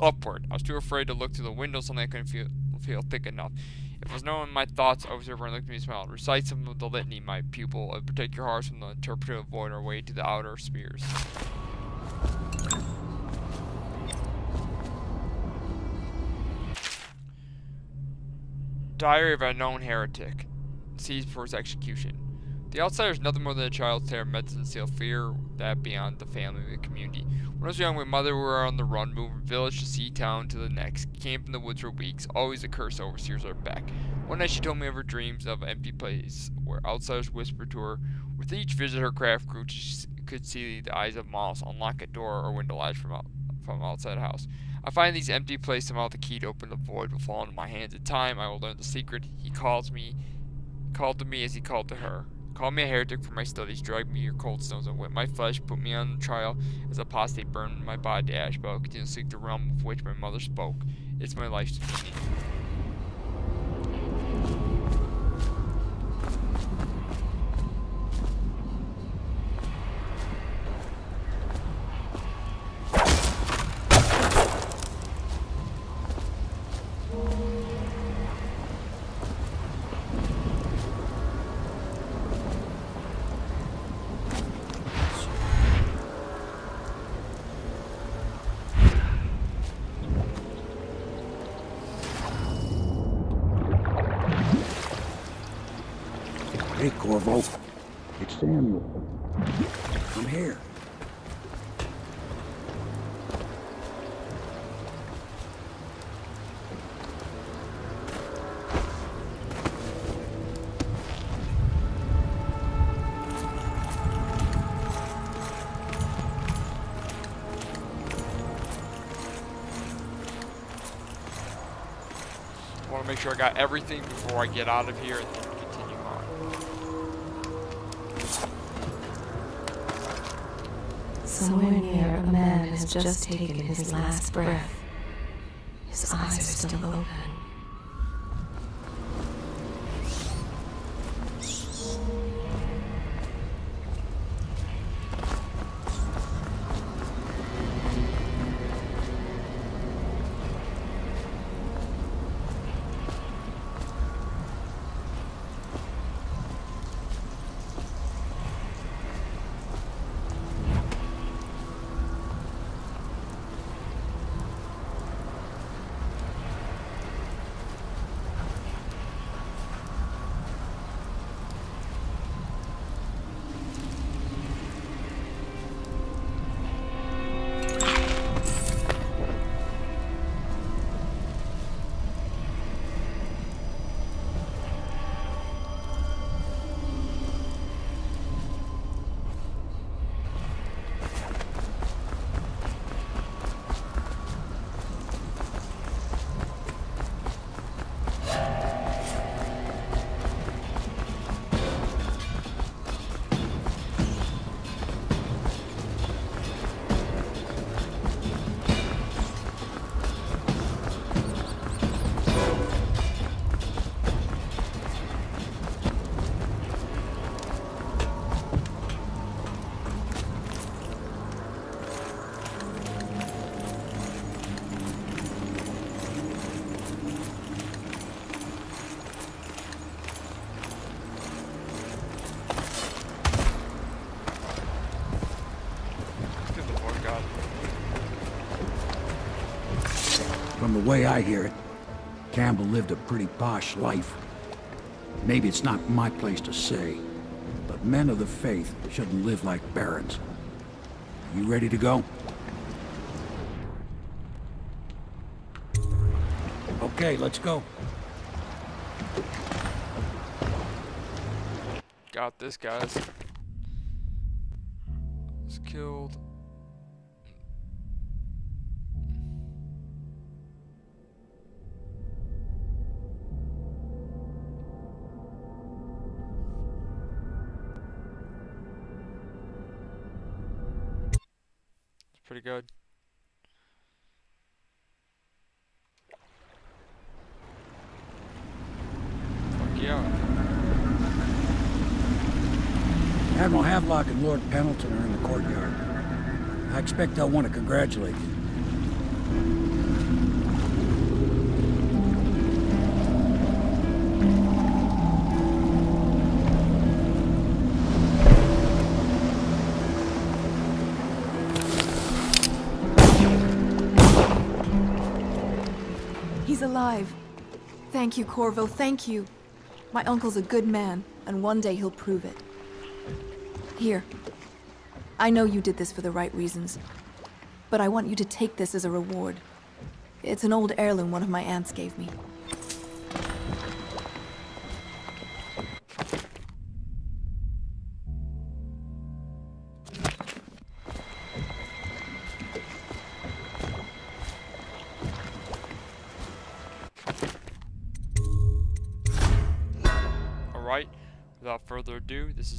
S1: upward. I was too afraid to look through the window, something I couldn't feel thick enough. If it was known in my thoughts, I was over and looked at me and smiled. Recite some of the litany, my pupil, and protect your hearts from the interpretive void our way to the outer spheres. Diary of a Known Heretic. Seized for his execution. The outsider is nothing more than a child's tale of medicine to seal fear that beyond the family and the community. When I was young, my mother were on the run, moving from village to sea, town to the next, camped in the woods for weeks, always a curse overseers at her back. One night she told me of her dreams of an empty place, where outsiders whispered to her. With each visit her craft grew, she could see the eyes of moths unlock a door or window latch from outside the house. I find these empty places somehow the key to open the void will fall into my hands. In time, I will learn the secret. He called to me as he called to her. Call me a heretic for my studies, drag me your cold stones and whip my flesh, put me on trial as apostate, burn my body to ash, but I will continue to seek the realm of which my mother spoke. It's my life's meaning.
S14: Hey, Corvo. It's Samuel. I'm here.
S1: I want to make sure I got everything before I get out of here and then continue on.
S2: Somewhere near, a man has just taken his last breath. His eyes are still open.
S14: the way I hear it, Campbell lived a pretty posh life. Maybe it's not my place to say, but men of the faith shouldn't live like barons. You ready to go? Okay, let's go.
S1: Got this, guys. Was killed. It's pretty good. Fuck yeah.
S14: Admiral Havelock and Lord Pendleton are in the courtyard. I expect they'll want to congratulate you.
S15: He's alive. Thank you, Corvo, thank you. My uncle's a good man, and one day he'll prove it. Here. I know you did this for the right reasons, but I want you to take this as a reward. It's an old heirloom one of my aunts gave me.
S1: Alright, without further ado, this is